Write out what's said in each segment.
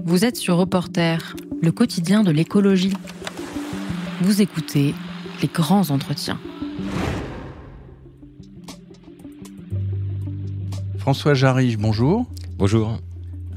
Vous êtes sur Reporter, le quotidien de l'écologie. Vous écoutez les grands entretiens. François Jarige, bonjour. Bonjour.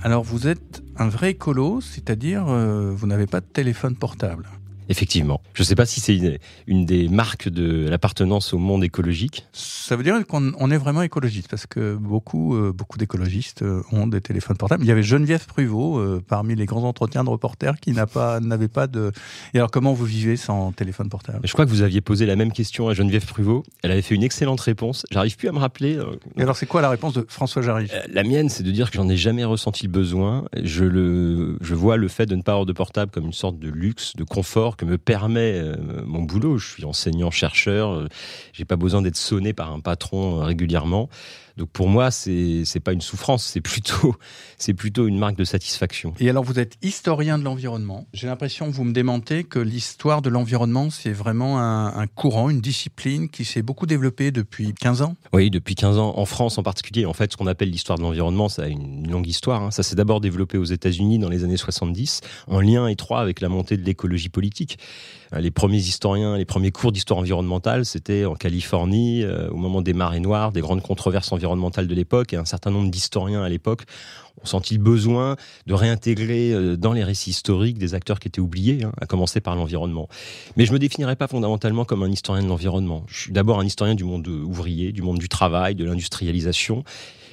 Alors vous êtes un vrai écolo, c'est-à-dire vous n'avez pas de téléphone portable. Effectivement. Je ne sais pas si c'est une des marques de l'appartenance au monde écologique. Ça veut dire qu'on est vraiment écologiste, parce que beaucoup d'écologistes ont des téléphones portables. Il y avait Geneviève Pruvot, parmi les grands entretiens de Reporter, qui n'avait pas de... Et alors comment vous vivez sans téléphone portable ? Je crois que vous aviez posé la même question à Geneviève Pruvot. Elle avait fait une excellente réponse. J'arrive plus à me rappeler. Et alors c'est quoi la réponse de François Jarige ? La mienne, c'est de dire que j'en ai jamais ressenti le besoin. Je vois le fait de ne pas avoir de portable comme une sorte de luxe, de confort que me permet mon boulot. Je suis enseignant-chercheur, j'ai pas besoin d'être sonné par un patron régulièrement. Donc pour moi, c'est pas une souffrance, c'est plutôt une marque de satisfaction. Et alors vous êtes historien de l'environnement. J'ai l'impression, vous me démentez, que l'histoire de l'environnement, c'est vraiment un courant, une discipline qui s'est beaucoup développée depuis 15 ans. Oui, depuis 15 ans, en France en particulier. En fait, ce qu'on appelle l'histoire de l'environnement, ça a une longue histoire. Ça s'est d'abord développé aux États-Unis dans les années 70, en lien étroit avec la montée de l'écologie politique. Les premiers historiens, les premiers cours d'histoire environnementale, c'était en Californie, au moment des marées noires, des grandes controverses environnementales de l'époque, et un certain nombre d'historiens à l'époque ont senti le besoin de réintégrer dans les récits historiques des acteurs qui étaient oubliés, à commencer par l'environnement. Mais je me définirais pas fondamentalement comme un historien de l'environnement. Je suis d'abord un historien du monde ouvrier, du monde du travail, de l'industrialisation.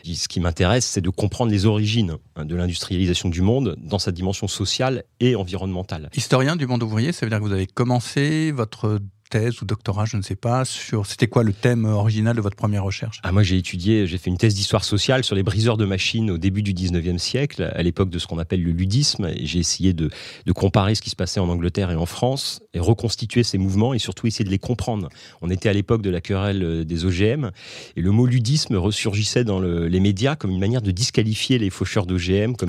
Ce qui m'intéresse, c'est de comprendre les origines de l'industrialisation du monde dans sa dimension sociale et environnementale. Historien du monde ouvrier, ça veut dire que vous avez commencé votre thèse ou doctorat, je ne sais pas, c'était quoi le thème original de votre première recherche ? Moi j'ai fait une thèse d'histoire sociale sur les briseurs de machines au début du 19e siècle, à l'époque de ce qu'on appelle le ludisme, et j'ai essayé de comparer ce qui se passait en Angleterre et en France, et reconstituer ces mouvements, et surtout essayer de les comprendre. On était à l'époque de la querelle des OGM, et le mot ludisme ressurgissait dans les médias comme une manière de disqualifier les faucheurs d'OGM, comme...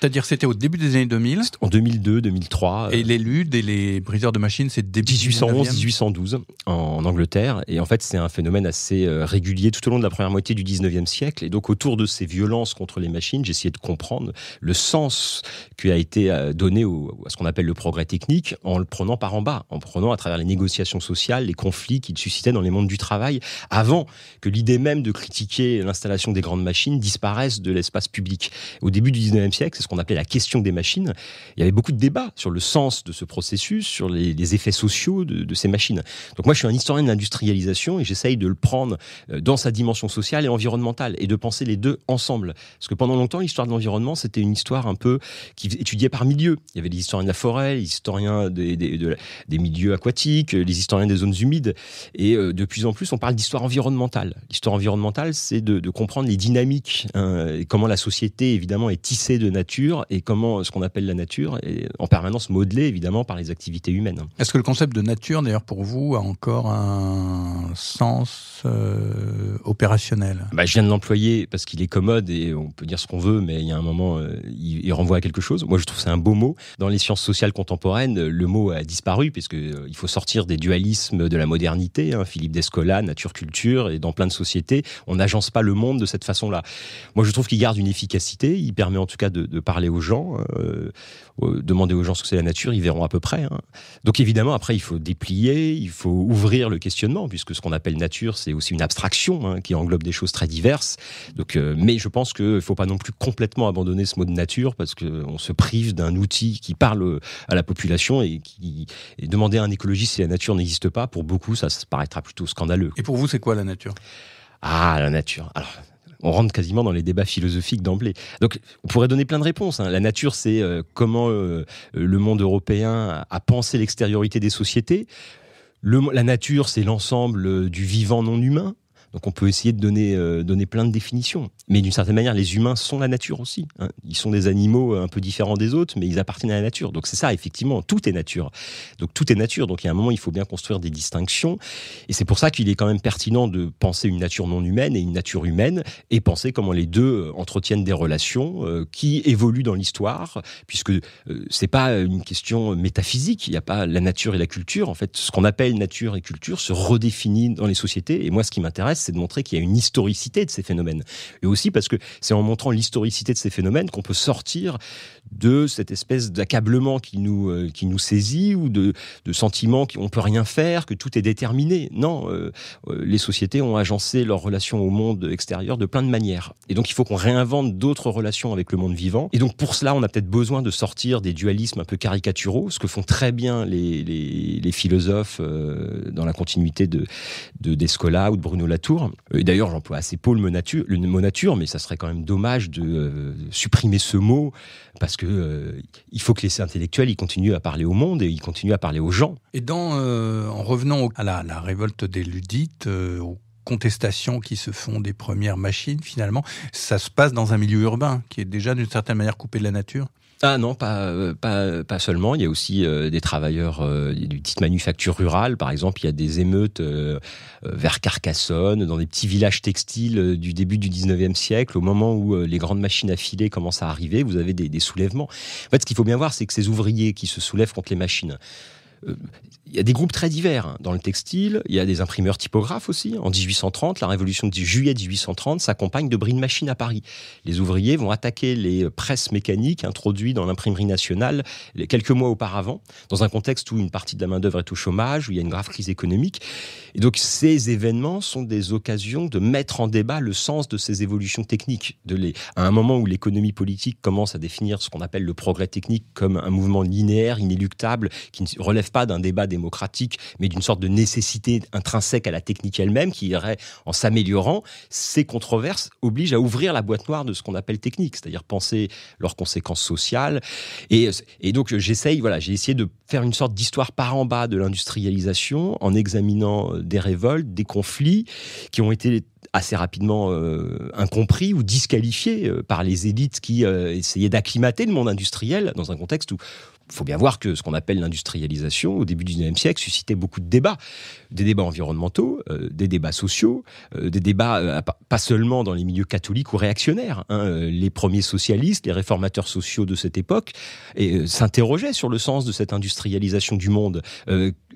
C'est-à-dire c'était au début des années 2000 ? En 2002, 2003. Et les ludes et les briseurs de machines, c'est début 1811, 1812 en Angleterre. Et en fait, c'est un phénomène assez régulier tout au long de la première moitié du 19e siècle. Et donc, autour de ces violences contre les machines, j'ai essayé de comprendre le sens qui a été donné à ce qu'on appelle le progrès technique en le prenant par en bas, en prenant à travers les négociations sociales, les conflits qu'il suscitait dans les mondes du travail, avant que l'idée même de critiquer l'installation des grandes machines disparaisse de l'espace public. Au début du 19e siècle, c'est ce qu'on appelait la question des machines. Il y avait beaucoup de débats sur le sens de ce processus, sur les effets sociaux de ces machines. Donc moi, je suis un historien de l'industrialisation et j'essaye de le prendre dans sa dimension sociale et environnementale et de penser les deux ensemble. Parce que pendant longtemps, l'histoire de l'environnement, c'était une histoire un peu qui étudiait par milieu. Il y avait les historiens de la forêt, les historiens des milieux aquatiques, les historiens des zones humides. Et de plus en plus, on parle d'histoire environnementale. L'histoire environnementale, c'est de comprendre les dynamiques, et comment la société, évidemment, est tissée de nature et comment ce qu'on appelle la nature est en permanence modelée, évidemment, par les activités humaines. Est-ce que le concept de nature, d'ailleurs, pour vous, a encore un sens opérationnel ? Je viens de l'employer parce qu'il est commode et on peut dire ce qu'on veut, mais il y a un moment, il renvoie à quelque chose. Moi, je trouve que c'est un beau mot. Dans les sciences sociales contemporaines, le mot a disparu puisqu'il faut sortir des dualismes de la modernité. Philippe Descola, nature-culture, et dans plein de sociétés, on n'agence pas le monde de cette façon-là. Moi, je trouve qu'il garde une efficacité. Il permet en tout cas de parler aux gens, demander aux gens ce que c'est la nature, ils verront à peu près. Donc évidemment, après, il faut déplier, il faut ouvrir le questionnement, puisque ce qu'on appelle nature, c'est aussi une abstraction qui englobe des choses très diverses. Donc, mais je pense qu'il ne faut pas non plus complètement abandonner ce mot de nature, parce qu'on se prive d'un outil qui parle à la population et demander à un écologiste si la nature n'existe pas, pour beaucoup, ça paraîtra plutôt scandaleux. Et pour vous, c'est quoi la nature ? La nature. Alors, on rentre quasiment dans les débats philosophiques d'emblée. Donc, on pourrait donner plein de réponses. La nature, c'est comment le monde européen a pensé l'extériorité des sociétés. La nature, c'est l'ensemble du vivant non humain. Donc on peut essayer de donner plein de définitions. Mais d'une certaine manière, les humains sont la nature aussi. Ils sont des animaux un peu différents des autres, mais ils appartiennent à la nature. Donc c'est ça, effectivement, tout est nature. Donc tout est nature. Donc il y a un moment, il faut bien construire des distinctions. Et c'est pour ça qu'il est quand même pertinent de penser une nature non humaine et une nature humaine, et penser comment les deux entretiennent des relations qui évoluent dans l'histoire, puisque c'est pas une question métaphysique. Il n'y a pas la nature et la culture. En fait, ce qu'on appelle nature et culture se redéfinit dans les sociétés. Et moi, ce qui m'intéresse, m'intéresse, c'est de montrer qu'il y a une historicité de ces phénomènes. Et aussi parce que c'est en montrant l'historicité de ces phénomènes qu'on peut sortir de cette espèce d'accablement qui nous saisit, ou de sentiment qu'on ne peut rien faire, que tout est déterminé. Non, les sociétés ont agencé leurs relations au monde extérieur de plein de manières. Et donc il faut qu'on réinvente d'autres relations avec le monde vivant. Et donc pour cela, on a peut-être besoin de sortir des dualismes un peu caricaturaux, ce que font très bien les philosophes dans la continuité de Descola ou de Bruno Latour. Et d'ailleurs, j'emploie assez peu le mot nature, mais ça serait quand même dommage de supprimer ce mot, parce que il faut que les intellectuels ils continuent à parler au monde et ils continuent à parler aux gens. Et en revenant à la révolte des Ludites, aux contestations qui se font des premières machines, finalement, ça se passe dans un milieu urbain qui est déjà d'une certaine manière coupé de la nature. Ah non, pas seulement. Il y a aussi des travailleurs des petites manufactures rurales. Par exemple, il y a des émeutes vers Carcassonne, dans des petits villages textiles du début du 19e siècle. Au moment où les grandes machines à filer commencent à arriver, vous avez des soulèvements. En fait, ce qu'il faut bien voir, c'est que ces ouvriers qui se soulèvent contre les machines, il y a des groupes très divers dans le textile. Il y a des imprimeurs typographes aussi. En 1830, la révolution de juillet 1830 s'accompagne de bris de machines à Paris. Les ouvriers vont attaquer les presses mécaniques introduites dans l'imprimerie nationale quelques mois auparavant, dans un contexte où une partie de la main-d'œuvre est au chômage, où il y a une grave crise économique. Et donc ces événements sont des occasions de mettre en débat le sens de ces évolutions techniques. À un moment où l'économie politique commence à définir ce qu'on appelle le progrès technique comme un mouvement linéaire, inéluctable, qui ne relève pas d'un débat démocratique, mais d'une sorte de nécessité intrinsèque à la technique elle-même, qui irait en s'améliorant, ces controverses obligent à ouvrir la boîte noire de ce qu'on appelle technique, c'est-à-dire penser leurs conséquences sociales. Et donc j'ai essayé de faire une sorte d'histoire par en bas de l'industrialisation, en examinant des révoltes, des conflits qui ont été assez rapidement incompris ou disqualifiés par les élites qui essayaient d'acclimater le monde industriel dans un contexte où il faut bien voir que ce qu'on appelle l'industrialisation, au début du 19e siècle, suscitait beaucoup de débats. Des débats environnementaux, des débats sociaux, des débats pas seulement dans les milieux catholiques ou réactionnaires. Les premiers socialistes, les réformateurs sociaux de cette époque, s'interrogeaient sur le sens de cette industrialisation du monde,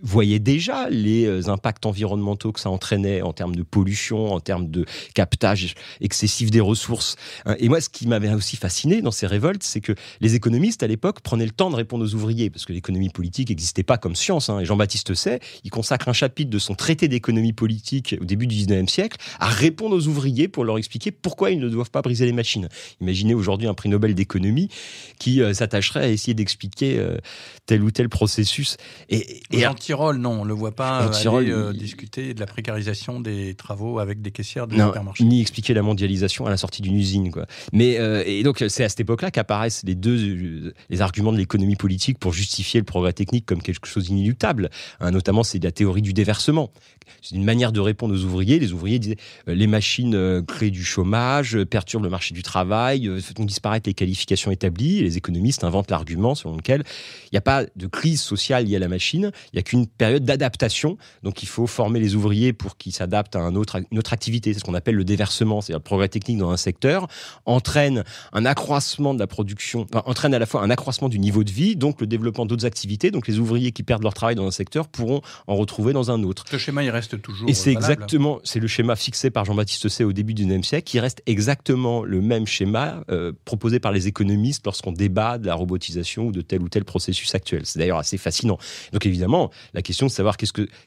voyaient déjà les impacts environnementaux que ça entraînait en termes de pollution, en termes de captage excessif des ressources. Et moi, ce qui m'avait aussi fasciné dans ces révoltes, c'est que les économistes, à l'époque, prenaient le temps de répondre aux ouvriers, parce que l'économie politique n'existait pas comme science. Et Jean-Baptiste Say, il consacre un chapitre de son traité d'économie politique au début du 19e siècle à répondre aux ouvriers pour leur expliquer pourquoi ils ne doivent pas briser les machines. Imaginez aujourd'hui un prix Nobel d'économie qui s'attacherait à essayer d'expliquer tel ou tel processus. Jean Tirole, non, on ne le voit pas discuter de la précarisation des travaux avec des caissières de supermarché. Ni expliquer la mondialisation à la sortie d'une usine, quoi. Mais et donc c'est à cette époque-là qu'apparaissent les arguments de l'économie politique pour justifier le progrès technique comme quelque chose d'inéluctable. Notamment, c'est la théorie du déversement. C'est une manière de répondre aux ouvriers. Les ouvriers disaient les machines créent du chômage, perturbent le marché du travail, font disparaître les qualifications établies. Et les économistes inventent l'argument selon lequel il n'y a pas de crise sociale liée à la machine, il n'y a qu'une période d'adaptation. Donc il faut former les ouvriers pour qu'ils s'adaptent à une autre activité. C'est ce qu'on appelle le déversement. C'est-à-dire le progrès technique dans un secteur entraîne un accroissement de la production, entraîne à la fois un accroissement du niveau de vie, donc le développement d'autres activités. Donc les ouvriers qui perdent leur travail dans un secteur pourront en retrouver dans un autre. Ce schéma, il reste toujours et c'est valable. Exactement, c'est le schéma fixé par Jean-Baptiste Say au début du 19e siècle, qui reste exactement le même schéma proposé par les économistes lorsqu'on débat de la robotisation ou de tel ou tel processus actuel. C'est d'ailleurs assez fascinant. Donc évidemment, la question de savoir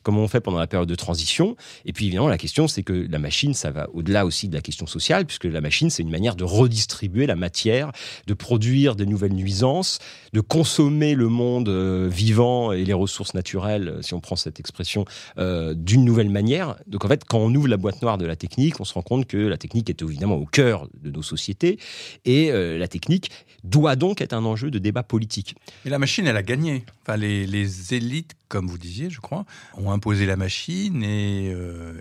comment on fait pendant la période de transition. Et puis évidemment, la question, c'est que la machine, ça va au-delà aussi de la question sociale, puisque la machine, c'est une manière de redistribuer la matière, de produire des nouvelles nuisances, de consommer le monde vivant et les ressources naturelles, si on prend cette expression, d'une nouvelle manière. Donc en fait, quand on ouvre la boîte noire de la technique, on se rend compte que la technique est évidemment au cœur de nos sociétés et la technique doit donc être un enjeu de débat politique. Et la machine, elle a gagné. Enfin, les élites, comme vous disiez, je crois, ont imposé la machine et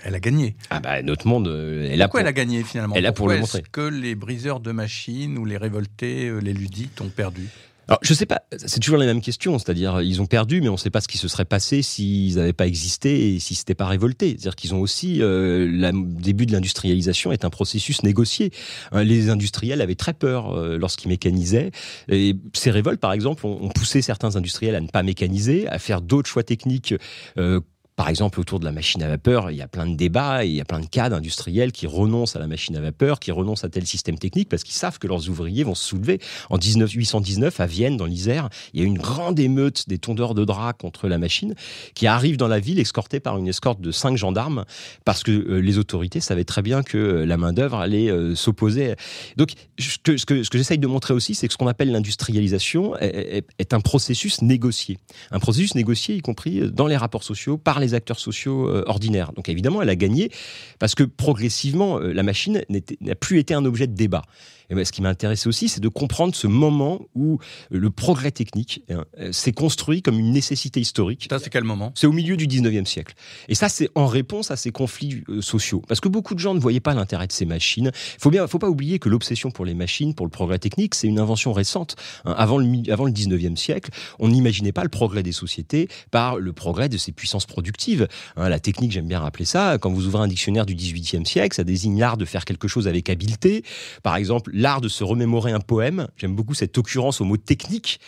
elle a gagné. Notre monde est là. Pourquoi elle a gagné finalement? Elle est là pour le montrer. Est-ce que les briseurs de machines ou les révoltés, les ludites ont perdu? Alors, je sais pas, c'est toujours les mêmes questions, c'est-à-dire ils ont perdu, mais on ne sait pas ce qui se serait passé s'ils n'avaient pas existé et s'ils ne s'étaient pas révoltés. C'est-à-dire qu'ils ont aussi, le début de l'industrialisation est un processus négocié. Les industriels avaient très peur lorsqu'ils mécanisaient. Et ces révoltes, par exemple, ont poussé certains industriels à ne pas mécaniser, à faire d'autres choix techniques Par exemple, autour de la machine à vapeur, il y a plein de débats et il y a plein de cas d'industriels qui renoncent à la machine à vapeur, qui renoncent à tel système technique parce qu'ils savent que leurs ouvriers vont se soulever. En 1819, à Vienne, dans l'Isère, il y a une grande émeute des tondeurs de draps contre la machine qui arrive dans la ville escortée par une escorte de 5 gendarmes parce que les autorités savaient très bien que la main-d'œuvre allait s'opposer. Donc, ce que j'essaye de montrer aussi, c'est que ce qu'on appelle l'industrialisation est un processus négocié. Un processus négocié, y compris dans les rapports sociaux, par les acteurs sociaux ordinaires. Donc évidemment, elle a gagné parce que progressivement, la machine n'a plus été un objet de débat. Et ben, ce qui m'a intéressé aussi, c'est de comprendre ce moment où le progrès technique s'est construit comme une nécessité historique. Ça, c'est quel moment ? C'est au milieu du 19e siècle. Et ça, c'est en réponse à ces conflits sociaux. Parce que beaucoup de gens ne voyaient pas l'intérêt de ces machines. Faut pas oublier que l'obsession pour les machines, pour le progrès technique, c'est une invention récente. Avant le 19e siècle, on n'imaginait pas le progrès des sociétés par le progrès de ces puissances productives. La technique, j'aime bien rappeler ça, quand vous ouvrez un dictionnaire du 18e siècle, ça désigne l'art de faire quelque chose avec habileté. Par exemple, l'art de se remémorer un poème. J'aime beaucoup cette occurrence au mot technique.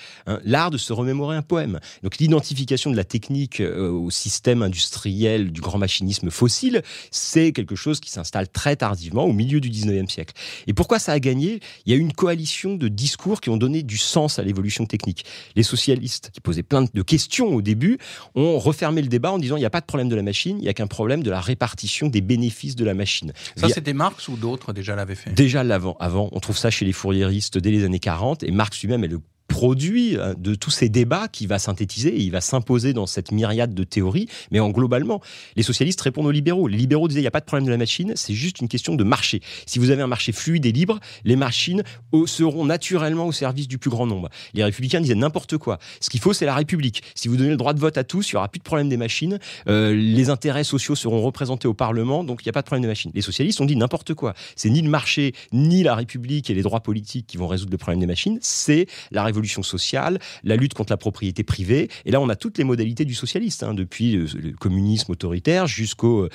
L'art de se remémorer un poème. Donc l'identification de la technique au système industriel du grand machinisme fossile, c'est quelque chose qui s'installe très tardivement au milieu du 19e siècle. Et pourquoi ça a gagné ? Il y a eu une coalition de discours qui ont donné du sens à l'évolution technique. Les socialistes, qui posaient plein de questions au début, ont refermé le débat en disant il n'y a pas de problème de la machine, il n'y a qu'un problème de la répartition des bénéfices de la machine. Ça, c'était Marx ou d'autres déjà l'avaient fait ? Déjà avant, on trouve ça chez les fourriéristes dès les années 40, et Marx lui-même est le produit de tous ces débats qui va synthétiser et il va s'imposer dans cette myriade de théories, mais globalement, les socialistes répondent aux libéraux. Les libéraux disaient il n'y a pas de problème de la machine, c'est juste une question de marché. Si vous avez un marché fluide et libre, les machines seront naturellement au service du plus grand nombre. Les républicains disaient n'importe quoi. Ce qu'il faut, c'est la République. Si vous donnez le droit de vote à tous, il n'y aura plus de problème des machines, les intérêts sociaux seront représentés au Parlement, donc il n'y a pas de problème des machines. Les socialistes ont dit n'importe quoi. C'est ni le marché, ni la République et les droits politiques qui vont résoudre le problème des machines, c'est la révolution sociale, la lutte contre la propriété privée. Et là, on a toutes les modalités du socialiste, depuis le communisme autoritaire jusqu'au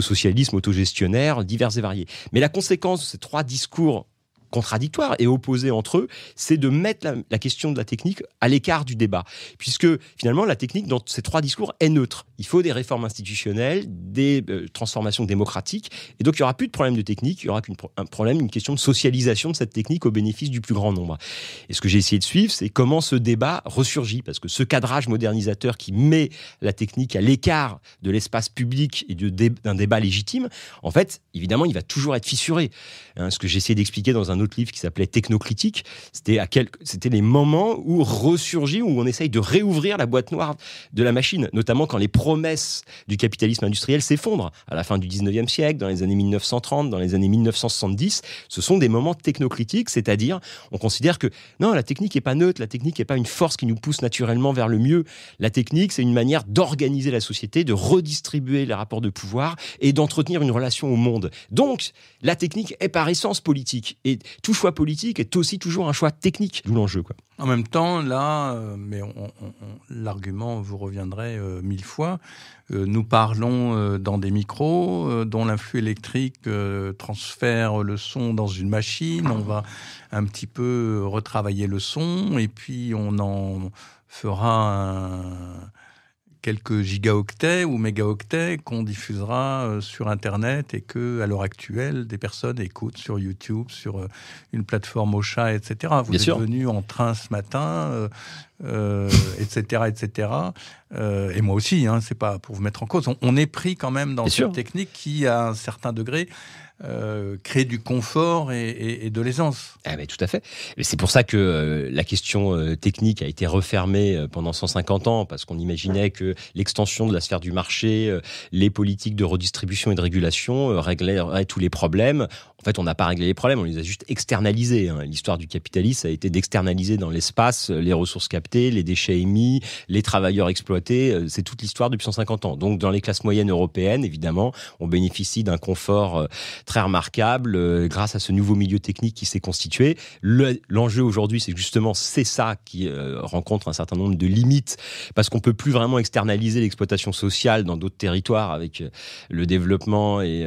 socialisme autogestionnaire, divers et variés. Mais la conséquence de ces 3 discours contradictoires et opposés entre eux, c'est de mettre la question de la technique à l'écart du débat. Puisque finalement, la technique, dans ces 3 discours, est neutre. Il faut des réformes institutionnelles, des transformations démocratiques, et donc il n'y aura plus de problème de technique, il y aura qu'un problème, une question de socialisation de cette technique au bénéfice du plus grand nombre. Et ce que j'ai essayé de suivre, c'est comment ce débat ressurgit, parce que ce cadrage modernisateur qui met la technique à l'écart de l'espace public et d'un débat légitime, en fait, évidemment, il va toujours être fissuré. Ce que j'ai essayé d'expliquer dans un autre livre qui s'appelait Technocritique, c'était les moments où ressurgit, où on essaye de réouvrir la boîte noire de la machine, notamment quand les promesses du capitalisme industriel s'effondrent à la fin du 19e siècle, dans les années 1930, dans les années 1970. Ce sont des moments technocritiques, c'est-à-dire on considère que non, la technique n'est pas neutre, la technique n'est pas une force qui nous pousse naturellement vers le mieux. La technique, c'est une manière d'organiser la société, de redistribuer les rapports de pouvoir et d'entretenir une relation au monde. Donc, la technique est par essence politique. Et tout choix politique est aussi toujours un choix technique, d'où l'enjeu, quoi. En même temps, là, mais l'argument vous reviendrait 1000 fois. Nous parlons dans des micros dont l'influx électrique transfère le son dans une machine. On va un petit peu retravailler le son et puis on en fera quelques gigaoctets ou mégaoctets qu'on diffusera sur Internet et que, à l'heure actuelle, des personnes écoutent sur YouTube, sur une plateforme au chat, etc. Vous êtes venu en train ce matin, etc., etc. Et moi aussi, c'est pas pour vous mettre en cause. On est pris quand même dans cette technique qui, à un certain degré, créer du confort et de l'aisance. Ah ben, tout à fait. Et c'est pour ça que la question technique a été refermée pendant 150 ans, parce qu'on imaginait que l'extension de la sphère du marché, les politiques de redistribution et de régulation régleraient tous les problèmes. En fait, on n'a pas réglé les problèmes, on les a juste externalisés. L'histoire du capitalisme a été d'externaliser dans l'espace les ressources captées, les déchets émis, les travailleurs exploités. C'est toute l'histoire depuis 150 ans. Donc, dans les classes moyennes européennes, évidemment, on bénéficie d'un confort très remarquable grâce à ce nouveau milieu technique qui s'est constitué. L'enjeu aujourd'hui, c'est justement ça qui rencontre un certain nombre de limites, parce qu'on peut plus vraiment externaliser l'exploitation sociale dans d'autres territoires avec le développement et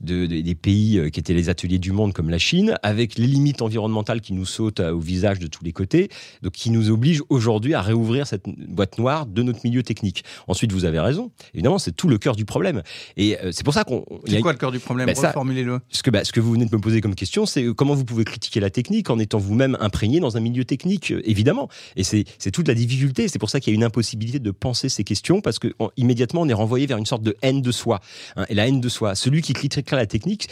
des pays qui étaient les les ateliers du monde comme la Chine, avec les limites environnementales qui nous sautent au visage de tous les côtés, donc qui nous obligent aujourd'hui à réouvrir cette boîte noire de notre milieu technique. Ensuite, vous avez raison, évidemment, c'est tout le cœur du problème. Et c'est pour ça qu'on... C'est quoi le cœur du problème? Reformulez-le. Ce que vous venez de me poser comme question, c'est comment vous pouvez critiquer la technique en étant vous-même imprégné dans un milieu technique, évidemment. Et c'est toute la difficulté. C'est pour ça qu'il y a une impossibilité de penser ces questions, parce que immédiatement on est renvoyé vers une sorte de haine de soi. Et la haine de soi, celui qui critiquerait la technique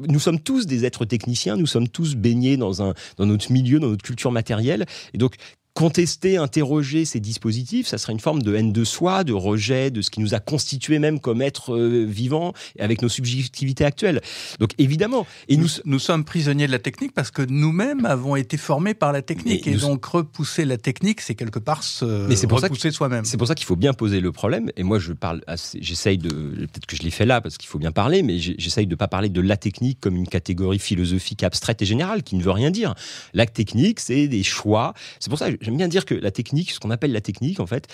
nous sommes tous des êtres techniciens, nous sommes tous baignés dans notre milieu, dans notre culture matérielle. Et donc, contester, interroger ces dispositifs, ça serait une forme de haine de soi, de rejet de ce qui nous a constitué même comme être vivant avec nos subjectivités actuelles. Donc évidemment, et nous sommes prisonniers de la technique parce que nous-mêmes avons été formés par la technique, et donc repousser la technique, c'est quelque part repousser soi-même. C'est pour ça qu'il faut bien poser le problème. Et moi, j'essaye de, peut-être que je l'ai fait là parce qu'il faut bien parler, mais j'essaye de pas parler de la technique comme une catégorie philosophique abstraite et générale qui ne veut rien dire. La technique, c'est des choix. C'est pour ça que j'aime bien dire que la technique, ce qu'on appelle la technique, en fait,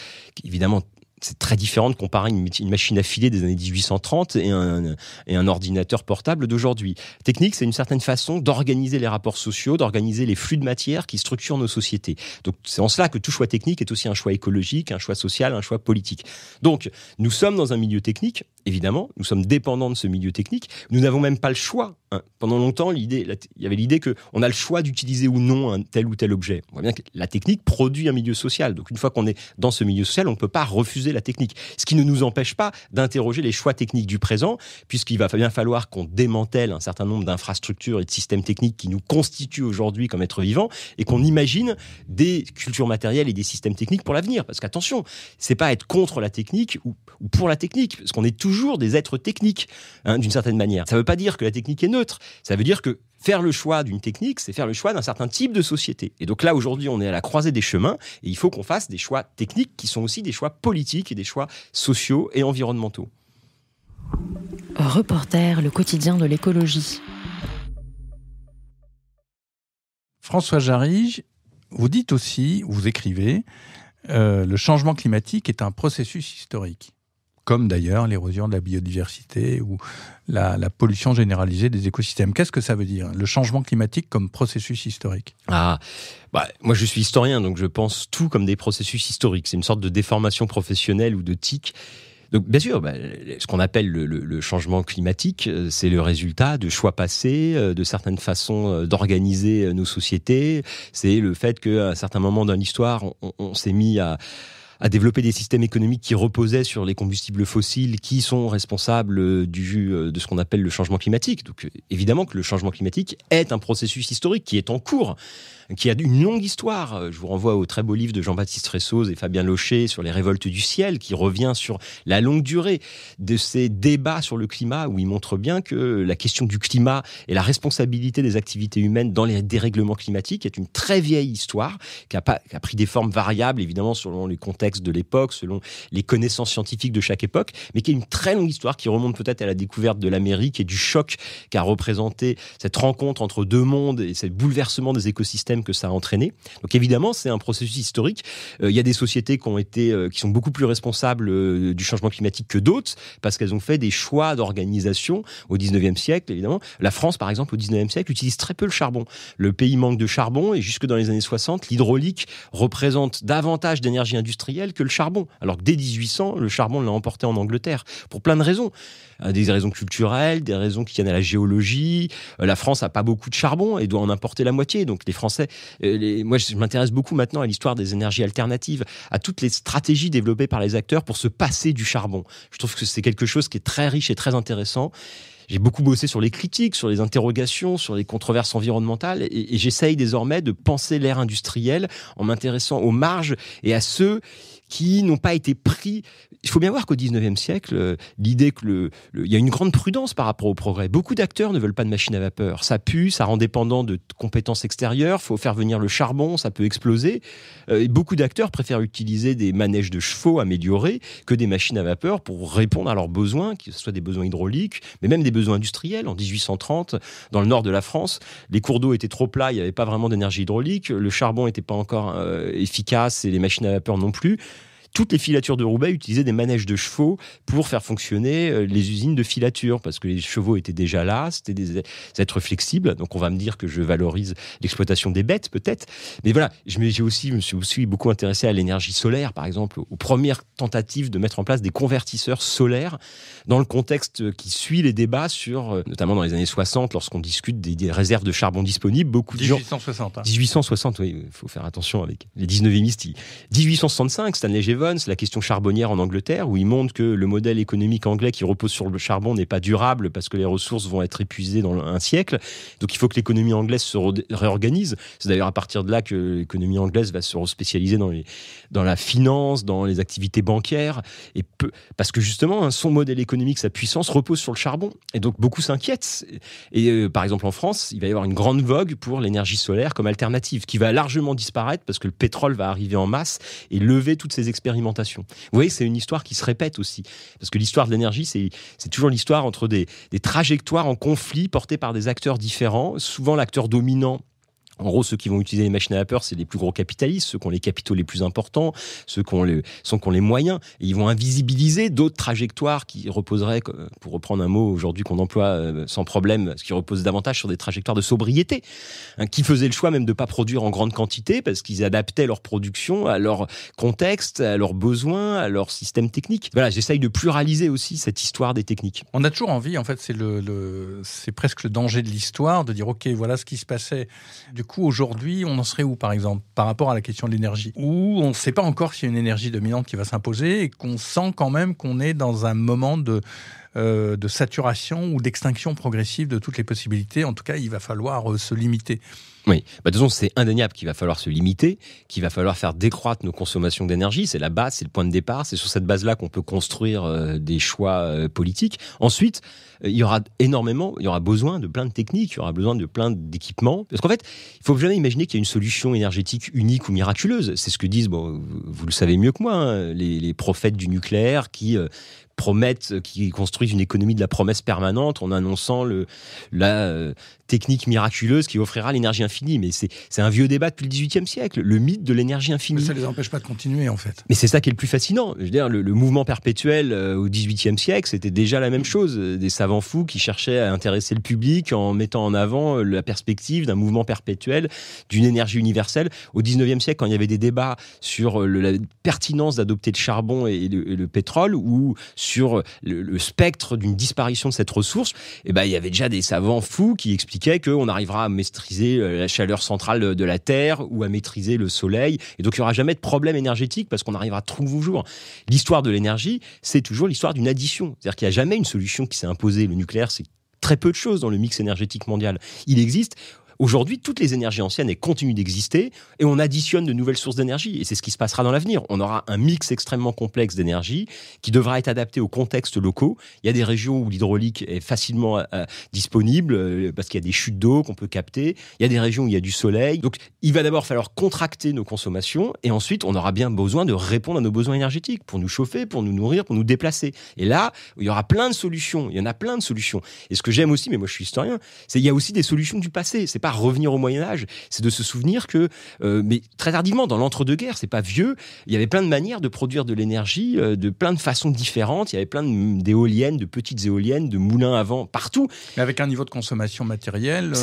évidemment, c'est très différent de comparer une machine à filer des années 1830 et un ordinateur portable d'aujourd'hui. Technique, c'est une certaine façon d'organiser les rapports sociaux, d'organiser les flux de matière qui structurent nos sociétés. Donc, c'est en cela que tout choix technique est aussi un choix écologique, un choix social, un choix politique. Donc, nous sommes dans un milieu technique, évidemment, nous sommes dépendants de ce milieu technique. Nous n'avons même pas le choix. Pendant longtemps, il y avait l'idée qu'on a le choix d'utiliser ou non un tel ou tel objet. On voit bien que la technique produit un milieu social. Donc, une fois qu'on est dans ce milieu social, on ne peut pas refuser la technique. Ce qui ne nous empêche pas d'interroger les choix techniques du présent, puisqu'il va bien falloir qu'on démantèle un certain nombre d'infrastructures et de systèmes techniques qui nous constituent aujourd'hui comme êtres vivants, et qu'on imagine des cultures matérielles et des systèmes techniques pour l'avenir. Parce qu'attention, c'est pas être contre la technique ou pour la technique, parce qu'on est toujours des êtres techniques, d'une certaine manière. Ça ne veut pas dire que la technique est neutre. Ça veut dire que faire le choix d'une technique, c'est faire le choix d'un certain type de société. Et donc là, aujourd'hui, on est à la croisée des chemins, et il faut qu'on fasse des choix techniques qui sont aussi des choix politiques et des choix sociaux et environnementaux. Reporter, le quotidien de l'écologie. François Jarige, vous dites aussi, vous écrivez, le changement climatique est un processus historique, comme d'ailleurs l'érosion de la biodiversité ou la pollution généralisée des écosystèmes. Qu'est-ce que ça veut dire, le changement climatique comme processus historique? Moi je suis historien, donc je pense tout comme des processus historiques. C'est une sorte de déformation professionnelle ou de tic. Donc bien sûr, ce qu'on appelle le changement climatique, c'est le résultat de choix passés, de certaines façons d'organiser nos sociétés. C'est le fait qu'à un certain moment dans l'histoire, on s'est mis à développer des systèmes économiques qui reposaient sur les combustibles fossiles qui sont responsables de ce qu'on appelle le changement climatique. Donc évidemment que le changement climatique est un processus historique qui est en cours, qui a une longue histoire. Je vous renvoie au très beau livre de Jean-Baptiste Ressoz et Fabien Locher sur les révoltes du ciel, qui revient sur la longue durée de ces débats sur le climat, où il montre bien que la question du climat et la responsabilité des activités humaines dans les dérèglements climatiques est une très vieille histoire, qui a pris des formes variables, évidemment, selon les contextes de l'époque, selon les connaissances scientifiques de chaque époque, mais qui est une très longue histoire qui remonte peut-être à la découverte de l'Amérique et du choc qu'a représenté cette rencontre entre deux mondes et ce bouleversement des écosystèmes que ça a entraîné. Donc évidemment, c'est un processus historique. Il y a des sociétés qui sont beaucoup plus responsables du changement climatique que d'autres, parce qu'elles ont fait des choix d'organisation au 19e siècle, évidemment. La France, par exemple, au 19e siècle, utilise très peu le charbon. Le pays manque de charbon, et jusque dans les années 60, l'hydraulique représente davantage d'énergie industrielle que le charbon. Alors que dès 1800, le charbon l'a emporté en Angleterre, pour plein de raisons. Des raisons culturelles, des raisons qui tiennent à la géologie. La France n'a pas beaucoup de charbon et doit en importer la moitié. Donc les Français... Moi, je m'intéresse beaucoup maintenant à l'histoire des énergies alternatives, à toutes les stratégies développées par les acteurs pour se passer du charbon. Je trouve que c'est quelque chose qui est très riche et très intéressant. J'ai beaucoup bossé sur les critiques, sur les interrogations, sur les controverses environnementales, et j'essaye désormais de penser l'ère industrielle en m'intéressant aux marges et à ceux qui n'ont pas été pris. Il faut bien voir qu'au 19e siècle, l'idée il y a une grande prudence par rapport au progrès. Beaucoup d'acteurs ne veulent pas de machines à vapeur. Ça pue, ça rend dépendant de compétences extérieures, il faut faire venir le charbon, ça peut exploser. Et beaucoup d'acteurs préfèrent utiliser des manèges de chevaux améliorés que des machines à vapeur pour répondre à leurs besoins, que ce soit des besoins hydrauliques, mais même des besoins industriels. En 1830, dans le nord de la France, les cours d'eau étaient trop plats, il n'y avait pas vraiment d'énergie hydraulique, le charbon n'était pas encore efficace et les machines à vapeur non plus. toutes les filatures de Roubaix utilisaient des manèges de chevaux pour faire fonctionner les usines de filature, parce que les chevaux étaient déjà là, c'était des êtres flexibles. Donc on va me dire que je valorise l'exploitation des bêtes, peut-être. Mais voilà, je me suis aussi beaucoup intéressé à l'énergie solaire, par exemple, aux premières tentatives de mettre en place des convertisseurs solaires dans le contexte qui suit les débats sur, notamment dans les années 60, lorsqu'on discute des réserves de charbon disponibles, beaucoup de gens... 1860. 1860, oui, il faut faire attention avec les 19e. 1865, Stanley Jevons, la question charbonnière en Angleterre, où il montre que le modèle économique anglais qui repose sur le charbon n'est pas durable parce que les ressources vont être épuisées dans un siècle. Donc il faut que l'économie anglaise se réorganise. C'est d'ailleurs à partir de là que l'économie anglaise va se spécialiser dans la finance, dans les activités bancaires, parce que justement, son modèle économique, sa puissance repose sur le charbon. Et donc beaucoup s'inquiètent. Et par exemple en France, il va y avoir une grande vogue pour l'énergie solaire comme alternative, qui va largement disparaître parce que le pétrole va arriver en masse et lever toutes ces expérimentations. Vous voyez, c'est une histoire qui se répète aussi. Parce que l'histoire de l'énergie, c'est toujours l'histoire entre des trajectoires en conflit portées par des acteurs différents. Souvent, l'acteur dominant, en gros, ceux qui vont utiliser les machines à vapeur, c'est les plus gros capitalistes, ceux qui ont les capitaux les plus importants, ceux qui ont les moyens. Et ils vont invisibiliser d'autres trajectoires qui reposeraient, pour reprendre un mot aujourd'hui qu'on emploie sans problème, ce qui repose davantage sur des trajectoires de sobriété, qui faisaient le choix même de ne pas produire en grande quantité parce qu'ils adaptaient leur production à leur contexte, à leurs besoins, à leur système technique. Voilà, j'essaye de pluraliser aussi cette histoire des techniques. On a toujours envie, en fait, c'est presque le danger de l'histoire, de dire, OK, voilà ce qui se passait. Du coup, aujourd'hui, on en serait où, par exemple, par rapport à la question de l'énergie, où on ne sait pas encore s'il y a une énergie dominante qui va s'imposer et qu'on sent quand même qu'on est dans un moment de saturation ou d'extinction progressive de toutes les possibilités. En tout cas, il va falloir se limiter. Oui, de toute façon, c'est indéniable qu'il va falloir se limiter, qu'il va falloir faire décroître nos consommations d'énergie. C'est la base, c'est le point de départ. C'est sur cette base-là qu'on peut construire des choix politiques. Ensuite, il y aura besoin de plein de techniques, il y aura besoin de plein d'équipements. Parce qu'en fait, il ne faut jamais imaginer qu'il y a une solution énergétique unique ou miraculeuse. C'est ce que disent, vous le savez mieux que moi, les prophètes du nucléaire qui construisent une économie de la promesse permanente en annonçant la technique miraculeuse qui offrira l'énergie infinie. Mais c'est un vieux débat depuis le XVIIIe siècle, le mythe de l'énergie infinie. Mais ça ne les empêche pas de continuer, en fait. Mais c'est ça qui est le plus fascinant. Je veux dire, le mouvement perpétuel au XVIIIe siècle, c'était déjà la même chose. Des savants fous qui cherchaient à intéresser le public en mettant en avant la perspective d'un mouvement perpétuel, d'une énergie universelle. Au XIXe siècle, quand il y avait des débats sur la pertinence d'adopter le charbon et le pétrole, ou sur le spectre d'une disparition de cette ressource, il y avait déjà des savants fous qui expliquaient qu'on arrivera à maîtriser la chaleur centrale de la Terre ou à maîtriser le Soleil. Et donc, il n'y aura jamais de problème énergétique parce qu'on arrivera toujours. L'histoire de l'énergie, c'est toujours l'histoire d'une addition. C'est-à-dire qu'il n'y a jamais une solution qui s'est imposée. Le nucléaire, c'est très peu de choses dans le mix énergétique mondial. Il existe. Aujourd'hui, toutes les énergies anciennes continuent d'exister et on additionne de nouvelles sources d'énergie. Et c'est ce qui se passera dans l'avenir. On aura un mix extrêmement complexe d'énergie qui devra être adapté aux contextes locaux. Il y a des régions où l'hydraulique est facilement disponible parce qu'il y a des chutes d'eau qu'on peut capter. Il y a des régions où il y a du soleil. Donc, il va d'abord falloir contracter nos consommations et ensuite, on aura bien besoin de répondre à nos besoins énergétiques pour nous chauffer, pour nous nourrir, pour nous déplacer. Et là, il y aura plein de solutions. Il y en a plein de solutions. Et ce que j'aime aussi, mais moi je suis historien, c'est qu'il y a aussi des solutions du passé. C'est pas revenir au Moyen-Âge, c'est de se souvenir que, mais très tardivement, dans l'entre-deux-guerres, c'est pas vieux, il y avait plein de manières de produire de l'énergie, de plein de façons différentes, il y avait plein d'éoliennes, de petites éoliennes, de moulins à vent, partout. Mais avec un niveau de consommation matérielle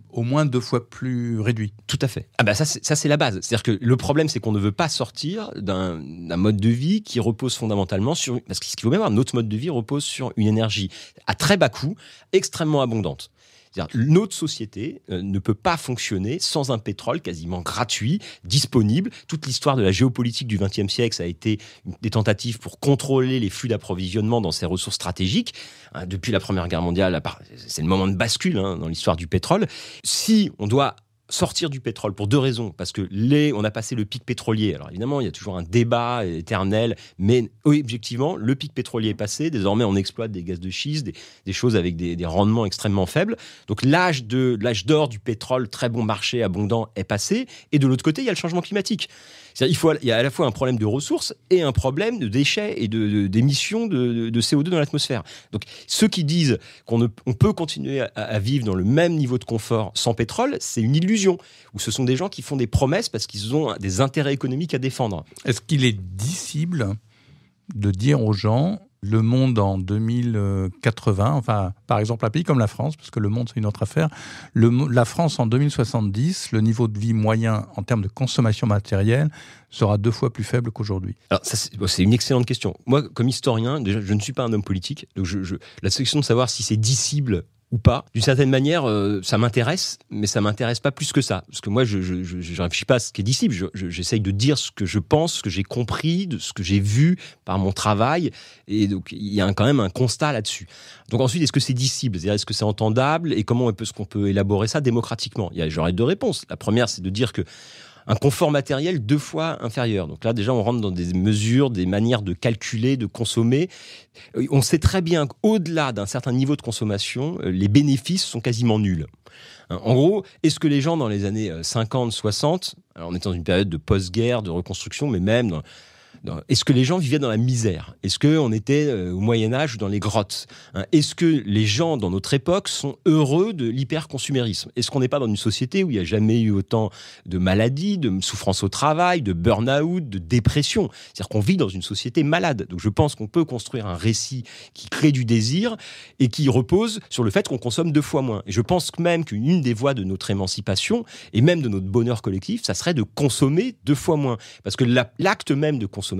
au moins 2 fois plus réduit. Tout à fait. Ça c'est la base. C'est-à-dire que le problème, c'est qu'on ne veut pas sortir d'un mode de vie qui repose fondamentalement sur... Parce qu'il faut bien voir, notre mode de vie repose sur une énergie à très bas coût, extrêmement abondante. C'est-à-dire, notre société ne peut pas fonctionner sans un pétrole quasiment gratuit, disponible. Toute l'histoire de la géopolitique du XXe siècle, ça a été des tentatives pour contrôler les flux d'approvisionnement dans ces ressources stratégiques. Depuis la Première Guerre mondiale, c'est le moment de bascule dans l'histoire du pétrole. Si on doit sortir du pétrole pour 2 raisons, parce que on a passé le pic pétrolier. Alors évidemment, il y a toujours un débat éternel, mais objectivement, le pic pétrolier est passé. Désormais, on exploite des gaz de schiste, des choses avec des rendements extrêmement faibles. Donc l'âge d'or du pétrole, très bon marché, abondant, est passé. Et de l'autre côté, il y a le changement climatique. C'est-à-dire, il y a à la fois un problème de ressources et un problème de déchets et d'émissions de CO2 dans l'atmosphère. Donc, ceux qui disent qu'on peut continuer à vivre dans le même niveau de confort sans pétrole, c'est une illusion. illusion, où ce sont des gens qui font des promesses parce qu'ils ont des intérêts économiques à défendre. Est-ce qu'il est disciple de dire aux gens le monde en 2080, enfin, par exemple, un pays comme la France, parce que le monde, c'est une autre affaire, la France en 2070, le niveau de vie moyen en termes de consommation matérielle sera 2 fois plus faible qu'aujourd'hui? Alors, ça, c'est une excellente question. Moi, comme historien, déjà, je ne suis pas un homme politique, donc la question de savoir si c'est dissible ou pas, d'une certaine manière, ça m'intéresse, mais ça m'intéresse pas plus que ça. Parce que moi, je réfléchis pas à ce qui est dissible. J'essaye de dire ce que je pense, ce que j'ai compris, de ce que j'ai vu par mon travail. Et donc, il y a quand même un constat là-dessus. Donc ensuite, est-ce que c'est dissible? C'est-à-dire, est-ce que c'est entendable? Et comment est-ce qu'on peut élaborer ça démocratiquement? J'aurais 2 réponses. La première, c'est de dire que un confort matériel 2 fois inférieur. Donc là, déjà, on rentre dans des mesures, des manières de calculer, de consommer. On sait très bien qu'au-delà d'un certain niveau de consommation, les bénéfices sont quasiment nuls. En gros, est-ce que les gens dans les années 50, 60, alors on est dans une période de post-guerre, de reconstruction, mais même est-ce que les gens vivaient dans la misère? Est-ce qu'on était au Moyen-Âge ou dans les grottes? Est-ce que les gens dans notre époque sont heureux de l'hyperconsumérisme? Est-ce qu'on n'est pas dans une société où il n'y a jamais eu autant de maladies, de souffrance au travail, de burn-out, de dépression? C'est-à-dire qu'on vit dans une société malade. Donc je pense qu'on peut construire un récit qui crée du désir et qui repose sur le fait qu'on consomme 2 fois moins. Et je pense même qu'une des voies de notre émancipation et même de notre bonheur collectif, ça serait de consommer 2 fois moins. Parce que l'acte même de consommation